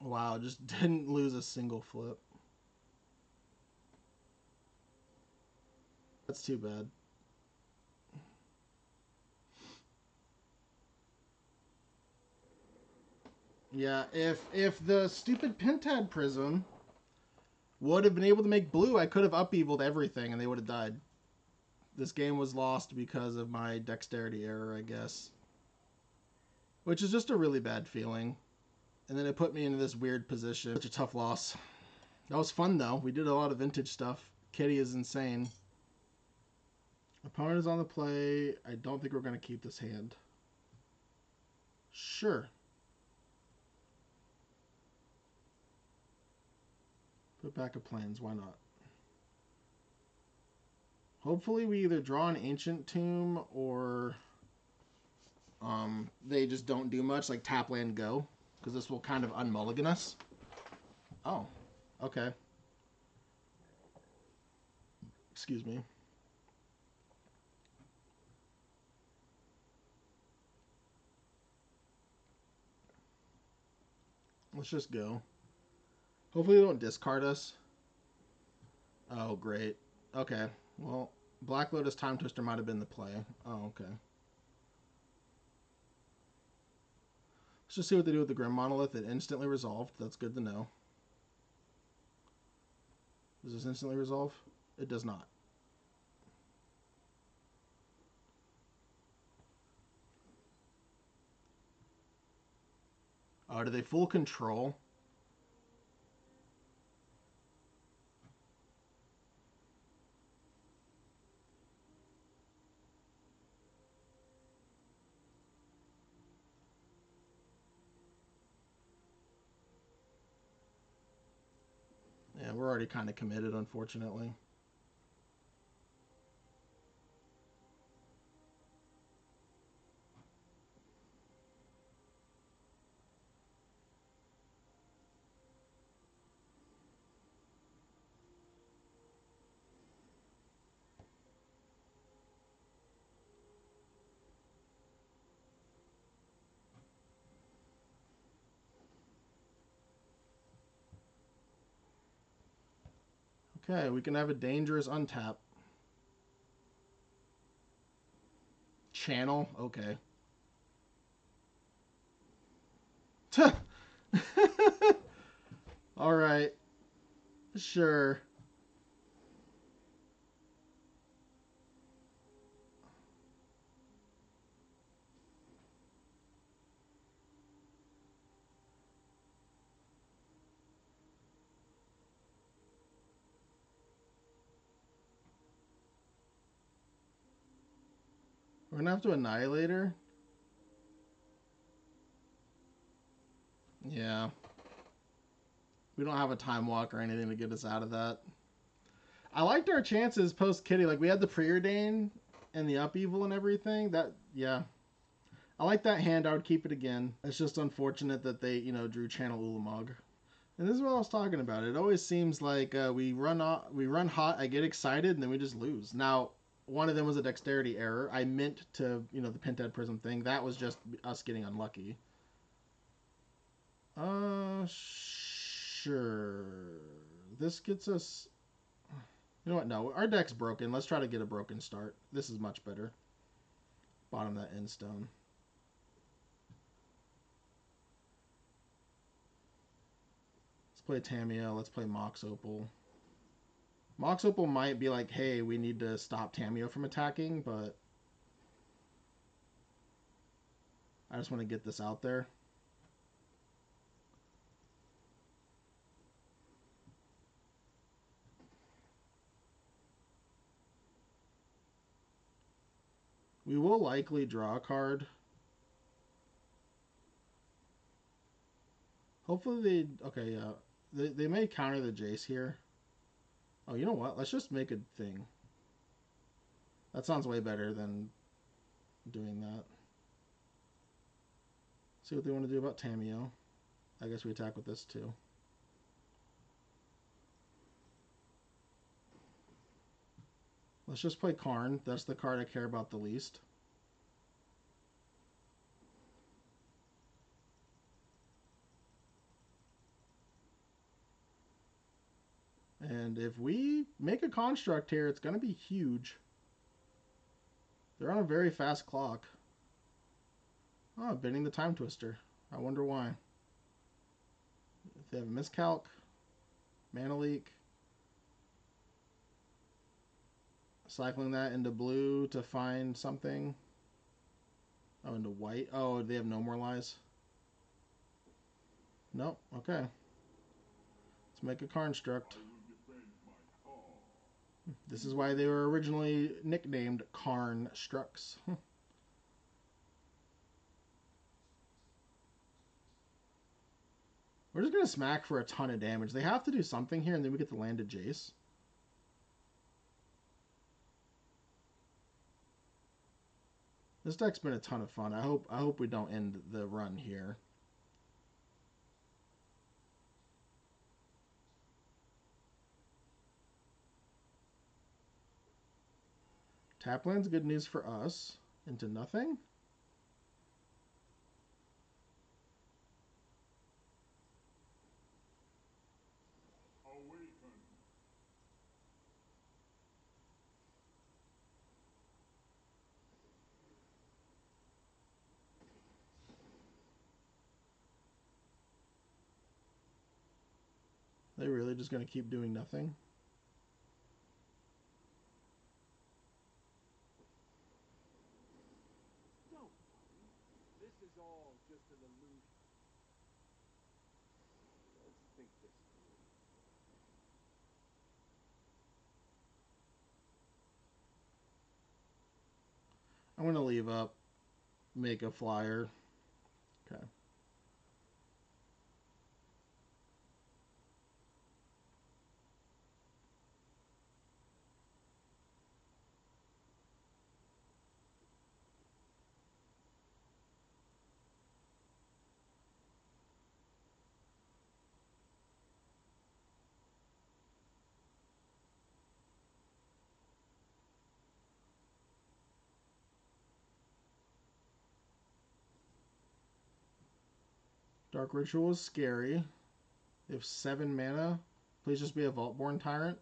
Wow, just didn't lose a single flip. That's too bad. Yeah, if the stupid Pentad Prism would have been able to make blue, I could have upheavaled everything and they would have died. This game was lost because of my dexterity error, I guess. Which is just a really bad feeling. And then it put me into this weird position. Such a tough loss. That was fun though. We did a lot of vintage stuff. Kitty is insane. Opponent is on the play. I don't think we're going to keep this hand. Sure. Put back a plans. Why not? Hopefully we either draw an Ancient Tomb or they just don't do much, like tap land go. Because this will kind of unmulligan us. Oh. Okay. Excuse me. Let's just go. Hopefully they don't discard us. Oh, great. Okay. Well, Black Lotus Time Twister might have been the play. Oh, okay. Let's just see what they do with the Grim Monolith. It instantly resolved. That's good to know. Does this instantly resolve? It does not. Oh, do they full control? Yeah, we're already kind of committed, unfortunately. Okay, we can have a dangerous untap. Channel? Okay. Alright. Sure. We're gonna have to annihilate her. Yeah. We don't have a time walk or anything to get us out of that. I liked our chances post Kitty. Like we had the preordain and the upheaval and everything. That yeah. I like that hand. I would keep it again. It's just unfortunate that they, drew Channel Ulamog. And this is what I was talking about. It always seems like we run hot. I get excited, and then we just lose. Now, one of them was a dexterity error. I meant to, the Pentad Prism thing. That was just us getting unlucky. Sure. This gets us. You know what? No, our deck's broken. Let's try to get a broken start. This is much better. Bottom that end stone. Let's play Tamiyo. Let's play Mox Opal. Mox Opal might be like, hey, we need to stop Tamiyo from attacking, but I just want to get this out there. We will likely draw a card. Hopefully they... Okay, yeah. They may counter the Jace here. Oh, you know what? Let's just make a thing. That sounds way better than doing that. See what they want to do about Tamiyo. I guess we attack with this too. Let's just play Karn. That's the card I care about the least. And if we make a construct here, it's going to be huge. They're on a very fast clock. Oh, bending the Time Twister. I wonder why. If they have a miscalc, mana leak, cycling that into blue to find something. Oh, into white. Oh, they have no more lies. Nope. Okay. Let's make a construct. This is why they were originally nicknamed Karn Strucks. We're just going to smack for a ton of damage. They have to do something here, and then we get the landed Jace. This deck's been a ton of fun. I hope we don't end the run here. Tapland's good news for us. Into nothing? Awaken. They really just going to keep doing nothing? Don't worry. This is all just an illusion. Let's think this through. I'm going to leave up. Make a flyer. Okay. Dark Ritual is scary. They have 7 mana. Please just be a Vaultborn Tyrant.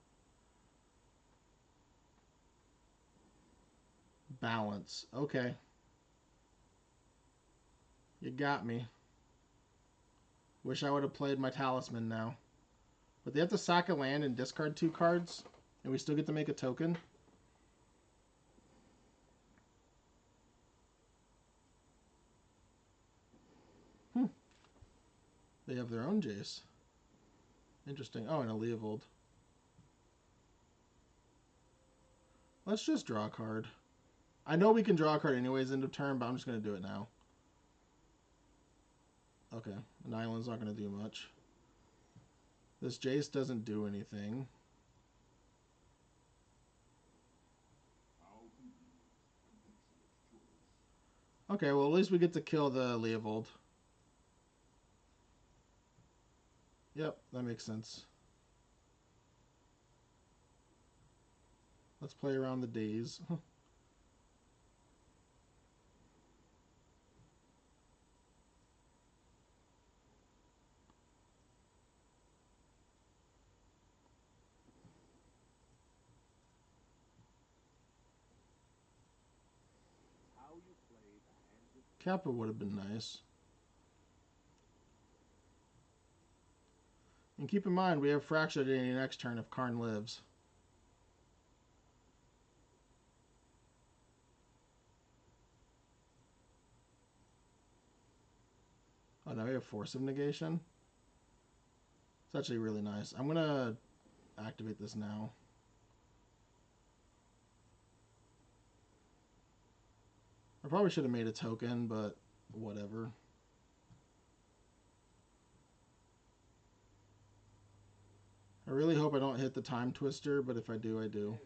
Balance. Okay. You got me. Wish I would have played my talisman now. But they have to sack a land and discard 2 cards, and we still get to make a token. Hmm. They have their own Jace. Interesting. Oh, and a Leovold. Let's just draw a card. I know we can draw a card anyways end of turn, but I'm just going to do it now. Okay. An island's not going to do much. This Jace doesn't do anything. Okay, well at least we get to kill the Leovold. Yep, that makes sense. Let's play around the days. How you play the hand of Kappa would have been nice. And keep in mind, we have Fractured in the next turn if Karn lives. Oh, now we have Force of Negation. It's actually really nice. I'm going to activate this now. I probably should have made a token, but whatever. I really hope I don't hit the Time Twister, but if I do, I do.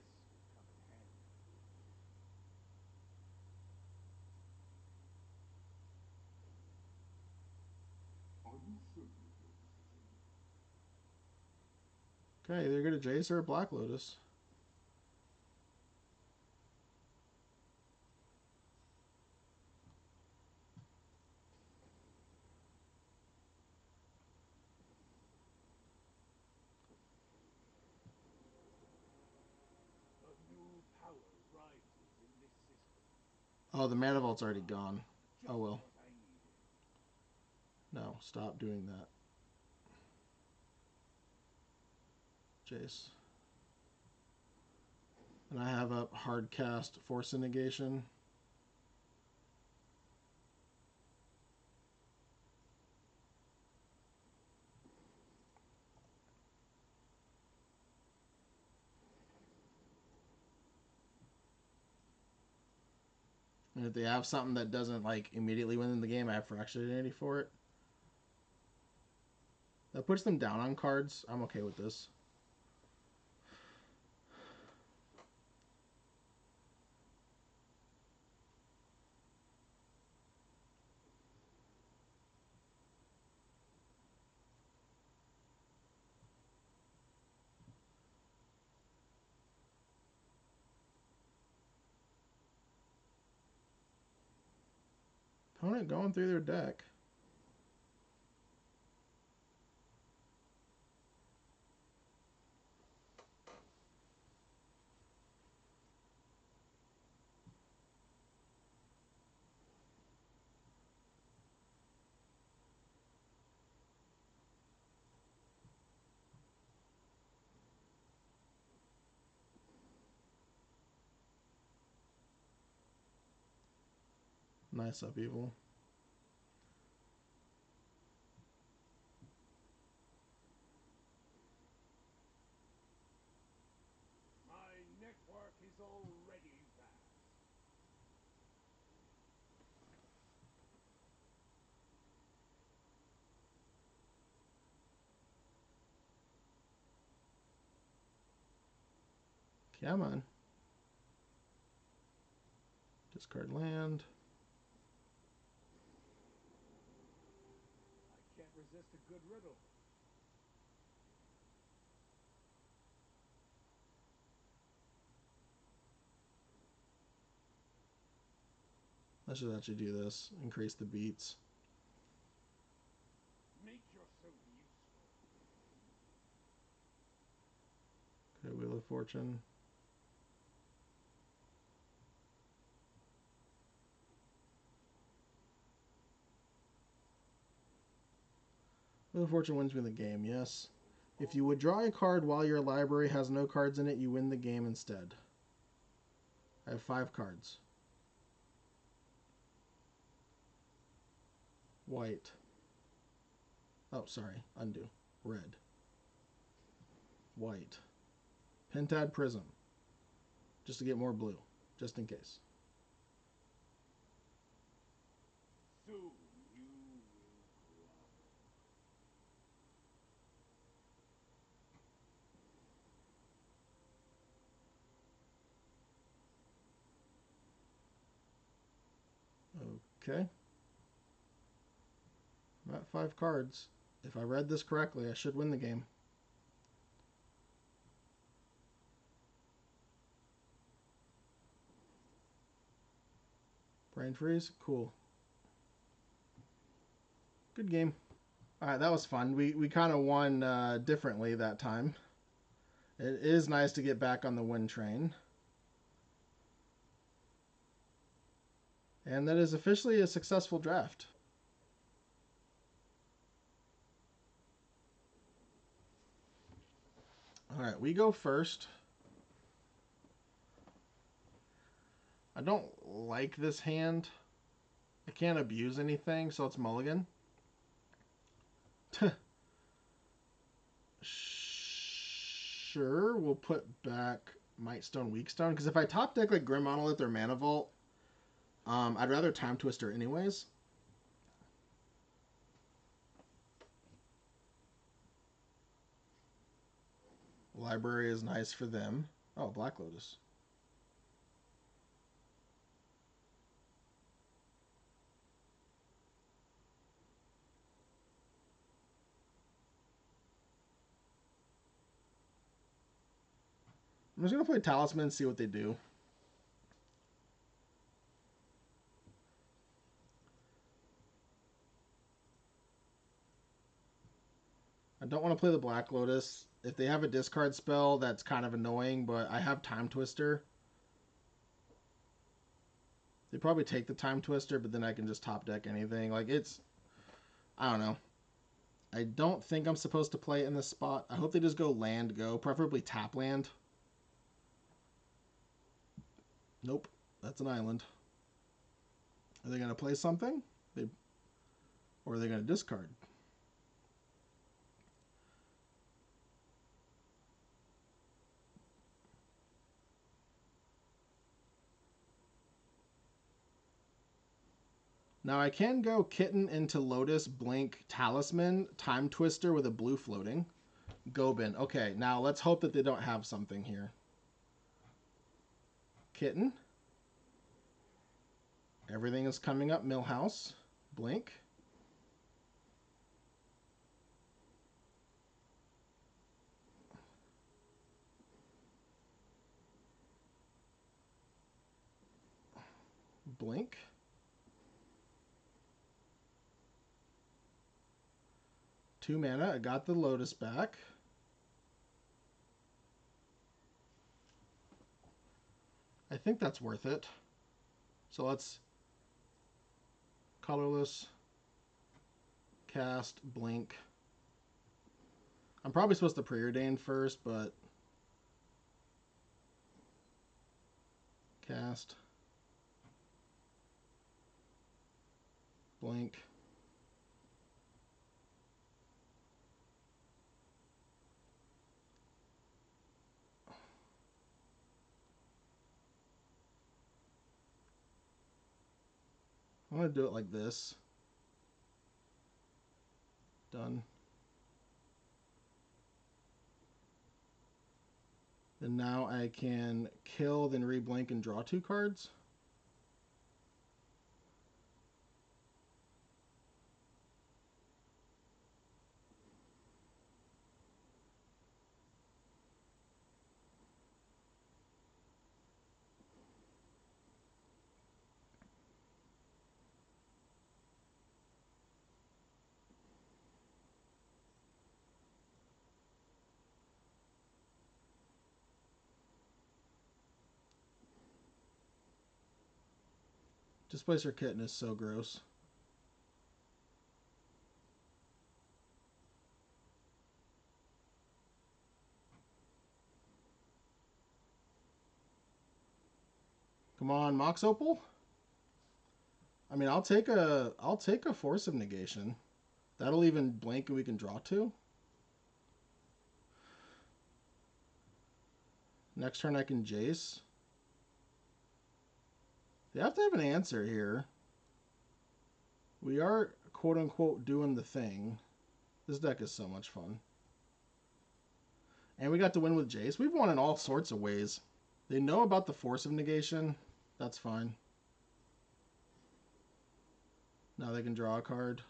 this come in handy. Okay, either get a Jace or a Black Lotus. A new power rises in this system. Oh, the Mana Vault's already gone. Just Oh well. what I needed. No, stop doing that. Jace. And I have a hard cast Force of Negation. And if they have something that doesn't like immediately win the game, I have Fractured Identity for it. That puts them down on cards. I'm okay with this. Opponent going through their deck. Nice upheaval. My network is already vast. Come on. Discard land. I can't resist a good riddle. Let's just actually do this. Increase the beats. Make yourself useful. Okay, Wheel of Fortune. Wheel of Fortune wins me the game, yes. If you withdraw a card while your library has no cards in it, you win the game instead. I have 5 cards. White. Oh, sorry. Undo. Red. White. Pentad Prism. Just to get more blue. Just in case. Soon you will grovel. Okay. I'm at 5 cards. If I read this correctly, I should win the game. Brain freeze? Cool. Good game. Alright, that was fun. We kind of won differently that time. It is nice to get back on the win train. And that is officially a successful draft. Alright, we go first. I don't like this hand. I can't abuse anything, so it's mulligan. Sure, we'll put back Might Stone, Weak Stone. Because if I top deck like Grim Monolith or Mana Vault, I'd rather Time Twister anyways. Library is nice for them. Oh, Black Lotus. I'm just going to play Talisman and see what they do. I don't want to play the Black Lotus. If they have a discard spell, that's kind of annoying, but I have Time Twister. They probably take the Time Twister, but then I can just top deck anything. Like, it's... I don't know. I don't think I'm supposed to play it in this spot. I hope they just go land, go. Preferably tap land. Nope. That's an island. Are they going to play something? Or are they going to discard? Now I can go Kitten into Lotus, Blink, Talisman, Time Twister with a blue floating. Gobin. Okay, now let's hope that they don't have something here. Kitten. Everything is coming up. Millhouse. Blink. Blink. Two mana. I got the Lotus back. I think that's worth it. So let's colorless, cast, blink. I'm probably supposed to preordain first, but cast, blink. I'm going to do it like this. Done. And now I can kill, then re-blink and draw 2 cards. Displacer Kitten is so gross. Come on, Mox Opal. I mean, I'll take a Force of Negation. That'll even blink and we can draw two. Next turn I can Jace. They have to have an answer here. We are, quote unquote, doing the thing. This deck is so much fun. And we got to win with Jace. We've won in all sorts of ways. They know about the Force of Negation. That's fine. Now they can draw a card.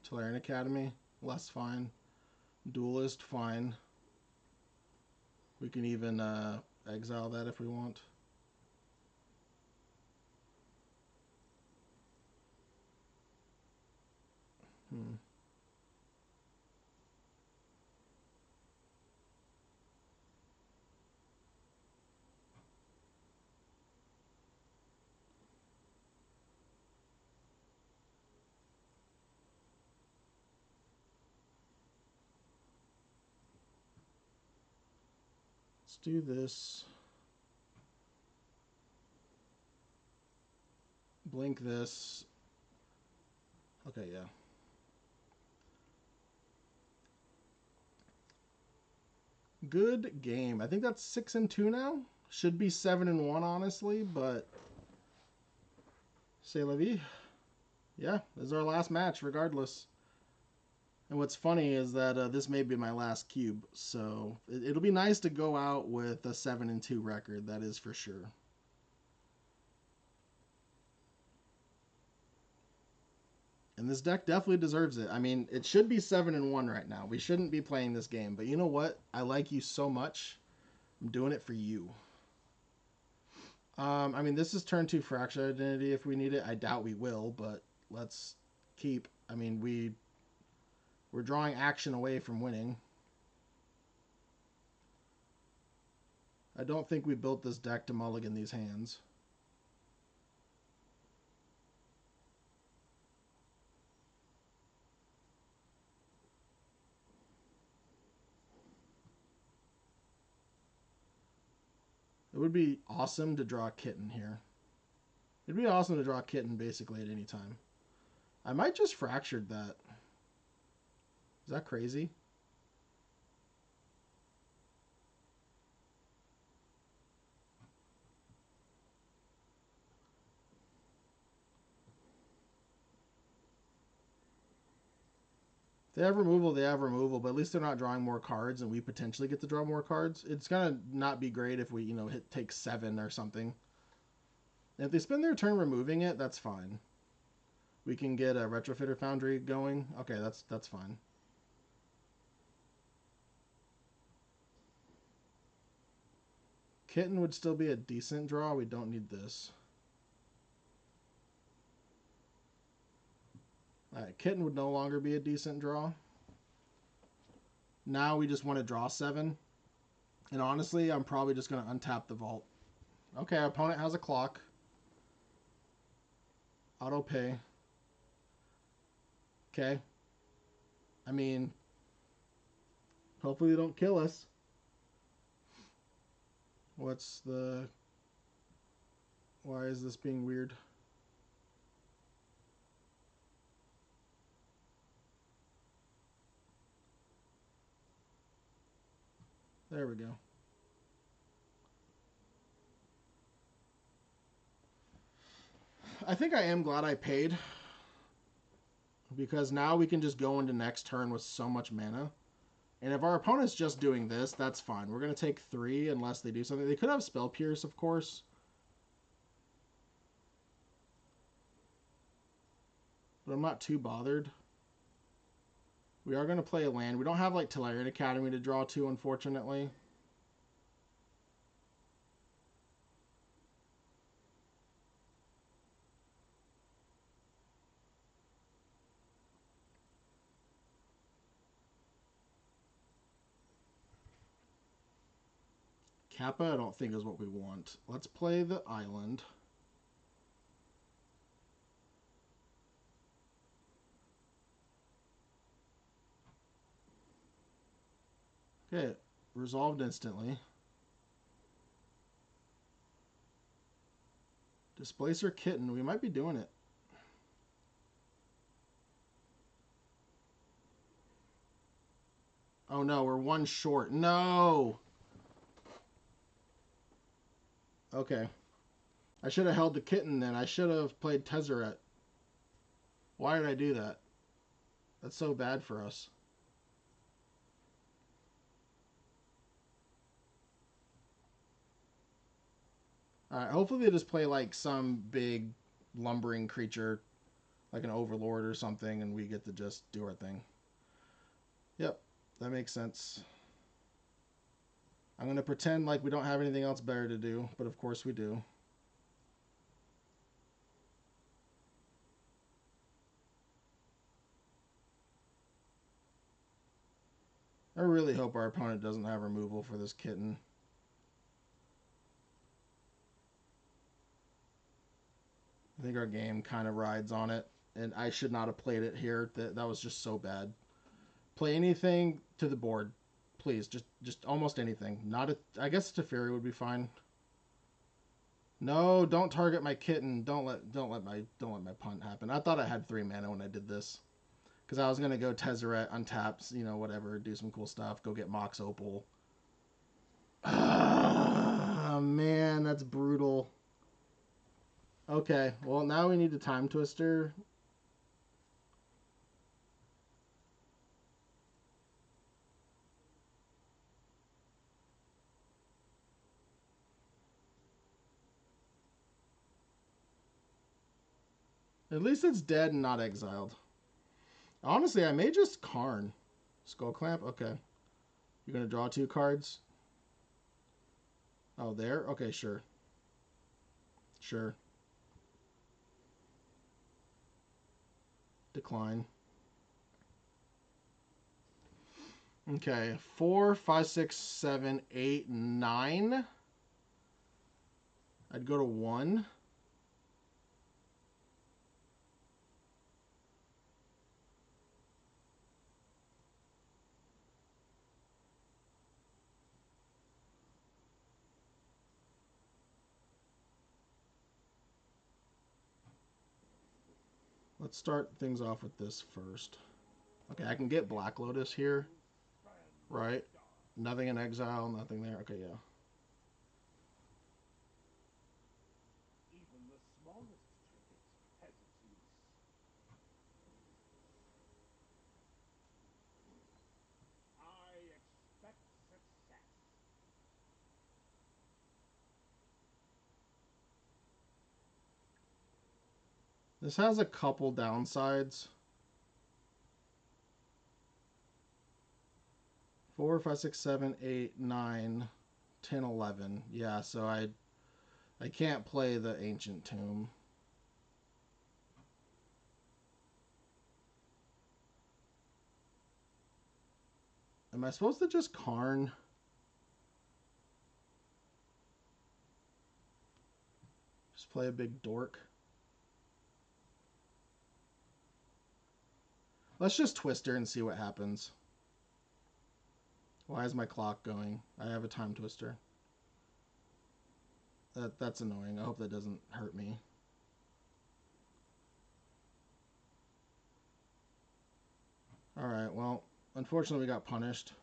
Tolarian Academy, less fine. Duelist, fine. We can even exile that if we want. Let's do this. Blink this. Okay, yeah. Good game. I think that's 6-2 now. Should be 7-1, honestly, but c'est la vie. Yeah, this is our last match, regardless. And what's funny is that this may be my last cube, so it'll be nice to go out with a 7-2 record. That is for sure. And this deck definitely deserves it. I mean, it should be 7-1 right now. We shouldn't be playing this game, but you know what? I like you so much. I'm doing it for you. I mean, this is turn 2 Fractured Identity if we need it. I doubt we will, but let's keep. I mean, we're drawing action away from winning. I don't think we built this deck to mulligan these hands. It would be awesome to draw a Kitten here. It'd be awesome to draw a Kitten basically at any time. I might just Fractured that. Is that crazy? If they have removal, they have removal, but at least they're not drawing more cards and we potentially get to draw more cards. It's going to not be great if we, take 7 or something. And if they spend their turn removing it, that's fine. We can get a Retrofitter Foundry going. Okay, that's fine. Kitten would still be a decent draw. We don't need this. Alright, Kitten would no longer be a decent draw. Now we just want to draw 7. And honestly, I'm probably just going to untap the vault. Okay, our opponent has a clock. Auto pay. Okay. I mean, hopefully they don't kill us. What's the... Why is this being weird? There we go. I think I am glad I paid. Because now we can just go into next turn with so much mana. And if our opponent's just doing this, that's fine. We're going to take 3 unless they do something. They could have Spell Pierce, of course. But I'm not too bothered. We are going to play a land. We don't have, like, Tolarian Academy to draw to, unfortunately. Kappa, I don't think is what we want. Let's play the island. Okay, resolved instantly. Displacer Kitten. We might be doing it. Oh no, we're one short. No! Okay. I should have held the Kitten then. I should have played Tezzeret. Why did I do that? That's so bad for us. Alright, hopefully they just play like some big lumbering creature, like an overlord or something, and we get to just do our thing. Yep, that makes sense. I'm going to pretend like we don't have anything else better to do, but of course we do. I really hope our opponent doesn't have removal for this Kitten. I think our game kind of rides on it, and I should not have played it here. That was just so bad. Play anything to the board, please. Just almost anything. Not a. I guess Teferi would be fine. No, don't target my Kitten. Don't let my punt happen. I thought I had 3 mana when I did this, because I was gonna go Tezzeret, untap, whatever, do some cool stuff, go get Mox Opal. Ah, man, that's brutal. Okay, well now we need a Time Twister. At least it's dead and not exiled. Honestly, I may just Karn. Skull Clamp? Okay. You're going to draw 2 cards? Oh, there? Okay, sure. Sure. Decline. Okay. 4, 5, 6, 7, 8, 9. I'd go to 1. Let's start things off with this first. Okay, I can get Black Lotus here. Right. Nothing in exile, nothing there. Okay, yeah. Even the smallest trinket has its use. I expect success. This has a couple downsides. 4, 5, 6, 7, 8, 9, 10, 11. Yeah, so I can't play the Ancient Tomb. Am I supposed to just Karn? Just play a big dork? Let's just Twister and see what happens. Why is my clock going? I have a Time Twister. That's annoying. I hope that doesn't hurt me. Alright, well, unfortunately we got punished.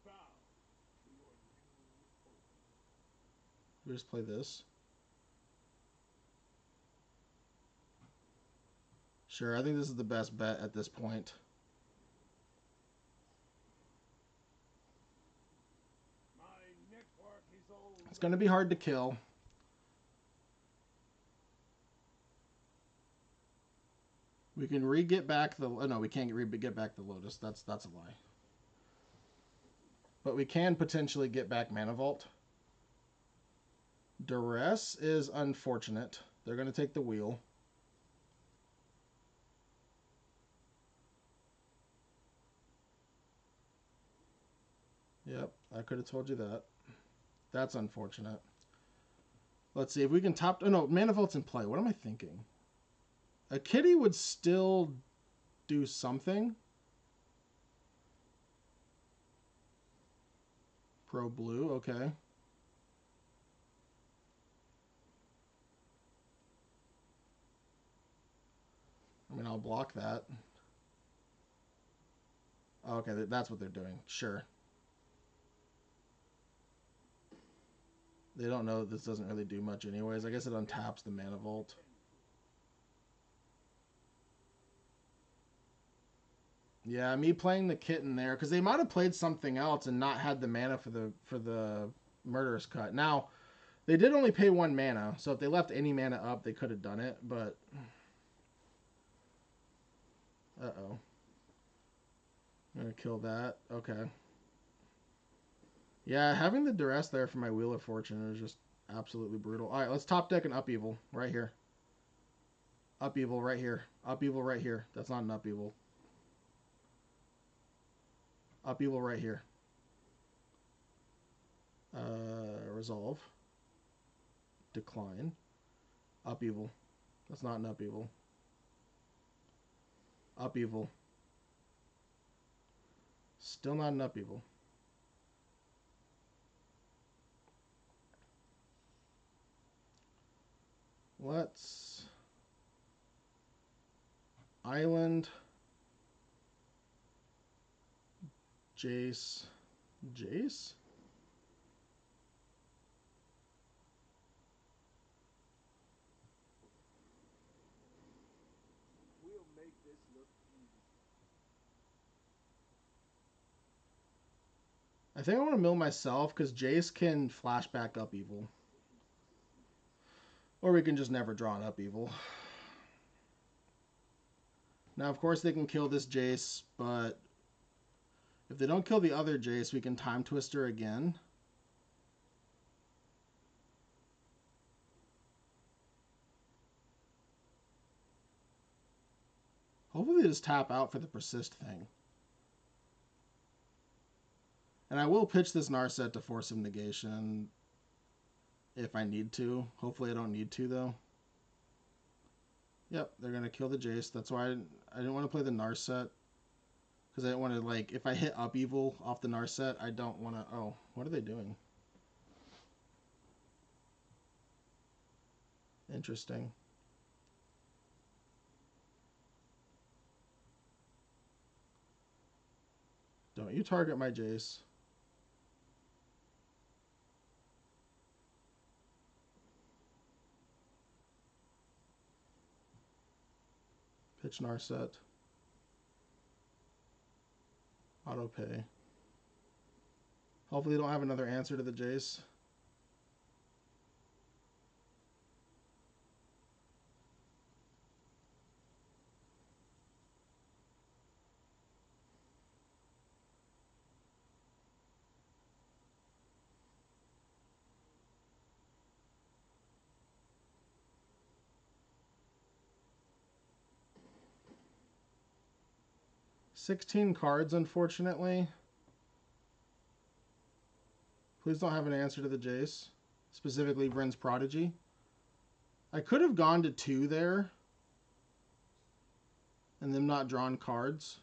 Bow to your new hope. We just play this. Sure, I think this is the best bet at this point. My network is It's going to be hard to kill. We can re-get back the... Oh, no, we can't re-get back the Lotus. That's a lie. But we can potentially get back Mana Vault. Duress is unfortunate. They're going to take the wheel. Yep, I could have told you that. That's unfortunate. Let's see if we can top... Oh, no, Mana Vault's in play. What am I thinking? A kitty would still do something. Pro blue, okay. I mean, I'll block that. Okay, that's what they're doing. Sure. They don't know that this doesn't really do much anyways. I guess it untaps the Mana Vault. Yeah, me playing the kitten there, because they might have played something else and not had the mana for the Murderous Cut. Now, they did only pay 1 mana, so if they left any mana up, they could have done it, but... Uh-oh. I'm going to kill that. Okay. Yeah, having the Duress there for my Wheel of Fortune is just absolutely brutal. Alright, let's top deck an Upheaval right here. Upheaval right here. Upheaval right here. That's not an Upheaval. Upheaval right here. Resolve. Decline. Upheaval. That's not an Upheaval. Upheaval. Still not an Upheaval. Let's... Island. Jace. Jace? We'll make this look easy. I think I want to mill myself because Jace can flashback Upheaval. Or we can just never draw an Upheaval. Now, of course, they can kill this Jace, but if they don't kill the other Jace, we can Time Twister again. Hopefully they just tap out for the Persist thing. And I will pitch this Narset to force him negation if I need to. Hopefully I don't need to, though. Yep, they're going to kill the Jace. That's why I didn't want to play the Narset. Because I didn't want to, like, if I hit Upheaval off the Narset, I don't want to... Oh, what are they doing? Interesting. Don't you target my Jace. Pitch Narset. Auto pay. Hopefully you don't have another answer to the Jace. $16 cards, unfortunately. Please don't have an answer to the Jace. Specifically, Vryn's Prodigy. I could have gone to 2 there. And them not drawn cards.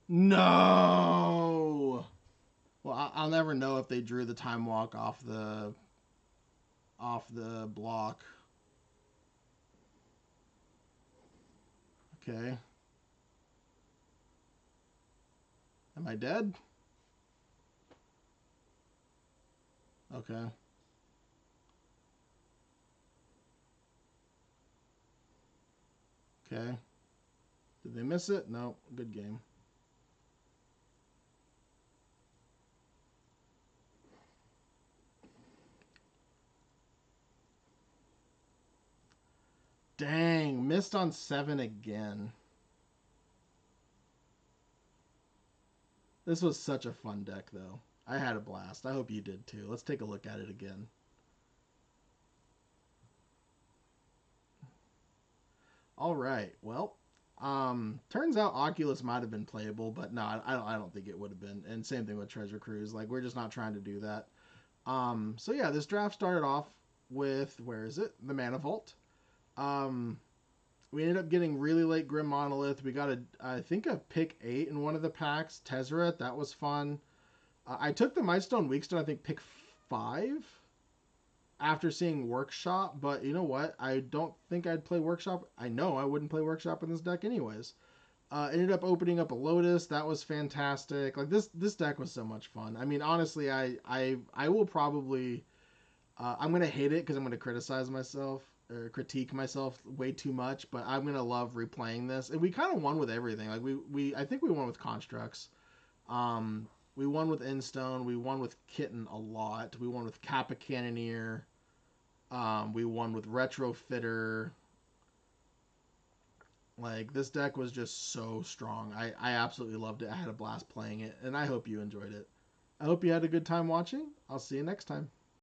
No! Well, I'll never know if they drew the Time Walk off the block. Okay. Am I dead? Okay. Okay. Did they miss it? No. Good game. Dang. Missed on 7 again. This was such a fun deck, though. I had a blast. I hope you did, too. Let's take a look at it again. All right. Well, turns out Oculus might have been playable, but no, I don't think it would have been. And same thing with Treasure Cruise. Like, we're just not trying to do that. So yeah, this draft started off with, where is it? The Mana Vault. We ended up getting really late Grim Monolith. We got I think a pick 8 in one of the packs. Tezzeret, that was fun. I took the Mightstone Weakstone, I think pick 5. after seeing Workshop, but you know what? I don't think I'd play Workshop. I know I wouldn't play Workshop in this deck anyways. Ended up opening up a Lotus. That was fantastic. Like this deck was so much fun. I mean, honestly, I will probably I'm gonna hate it because I'm gonna criticize myself or critique myself way too much. But I'm gonna love replaying this. And we kind of won with everything. Like we I think we won with Constructs. Um, we won with Instone. We won with Kitten a lot. We won with Kappa Cannoneer. We won with Retrofitter. Like this deck was just so strong. I absolutely loved it. I had a blast playing it, and I hope you enjoyed it. I hope you had a good time watching. I'll see you next time.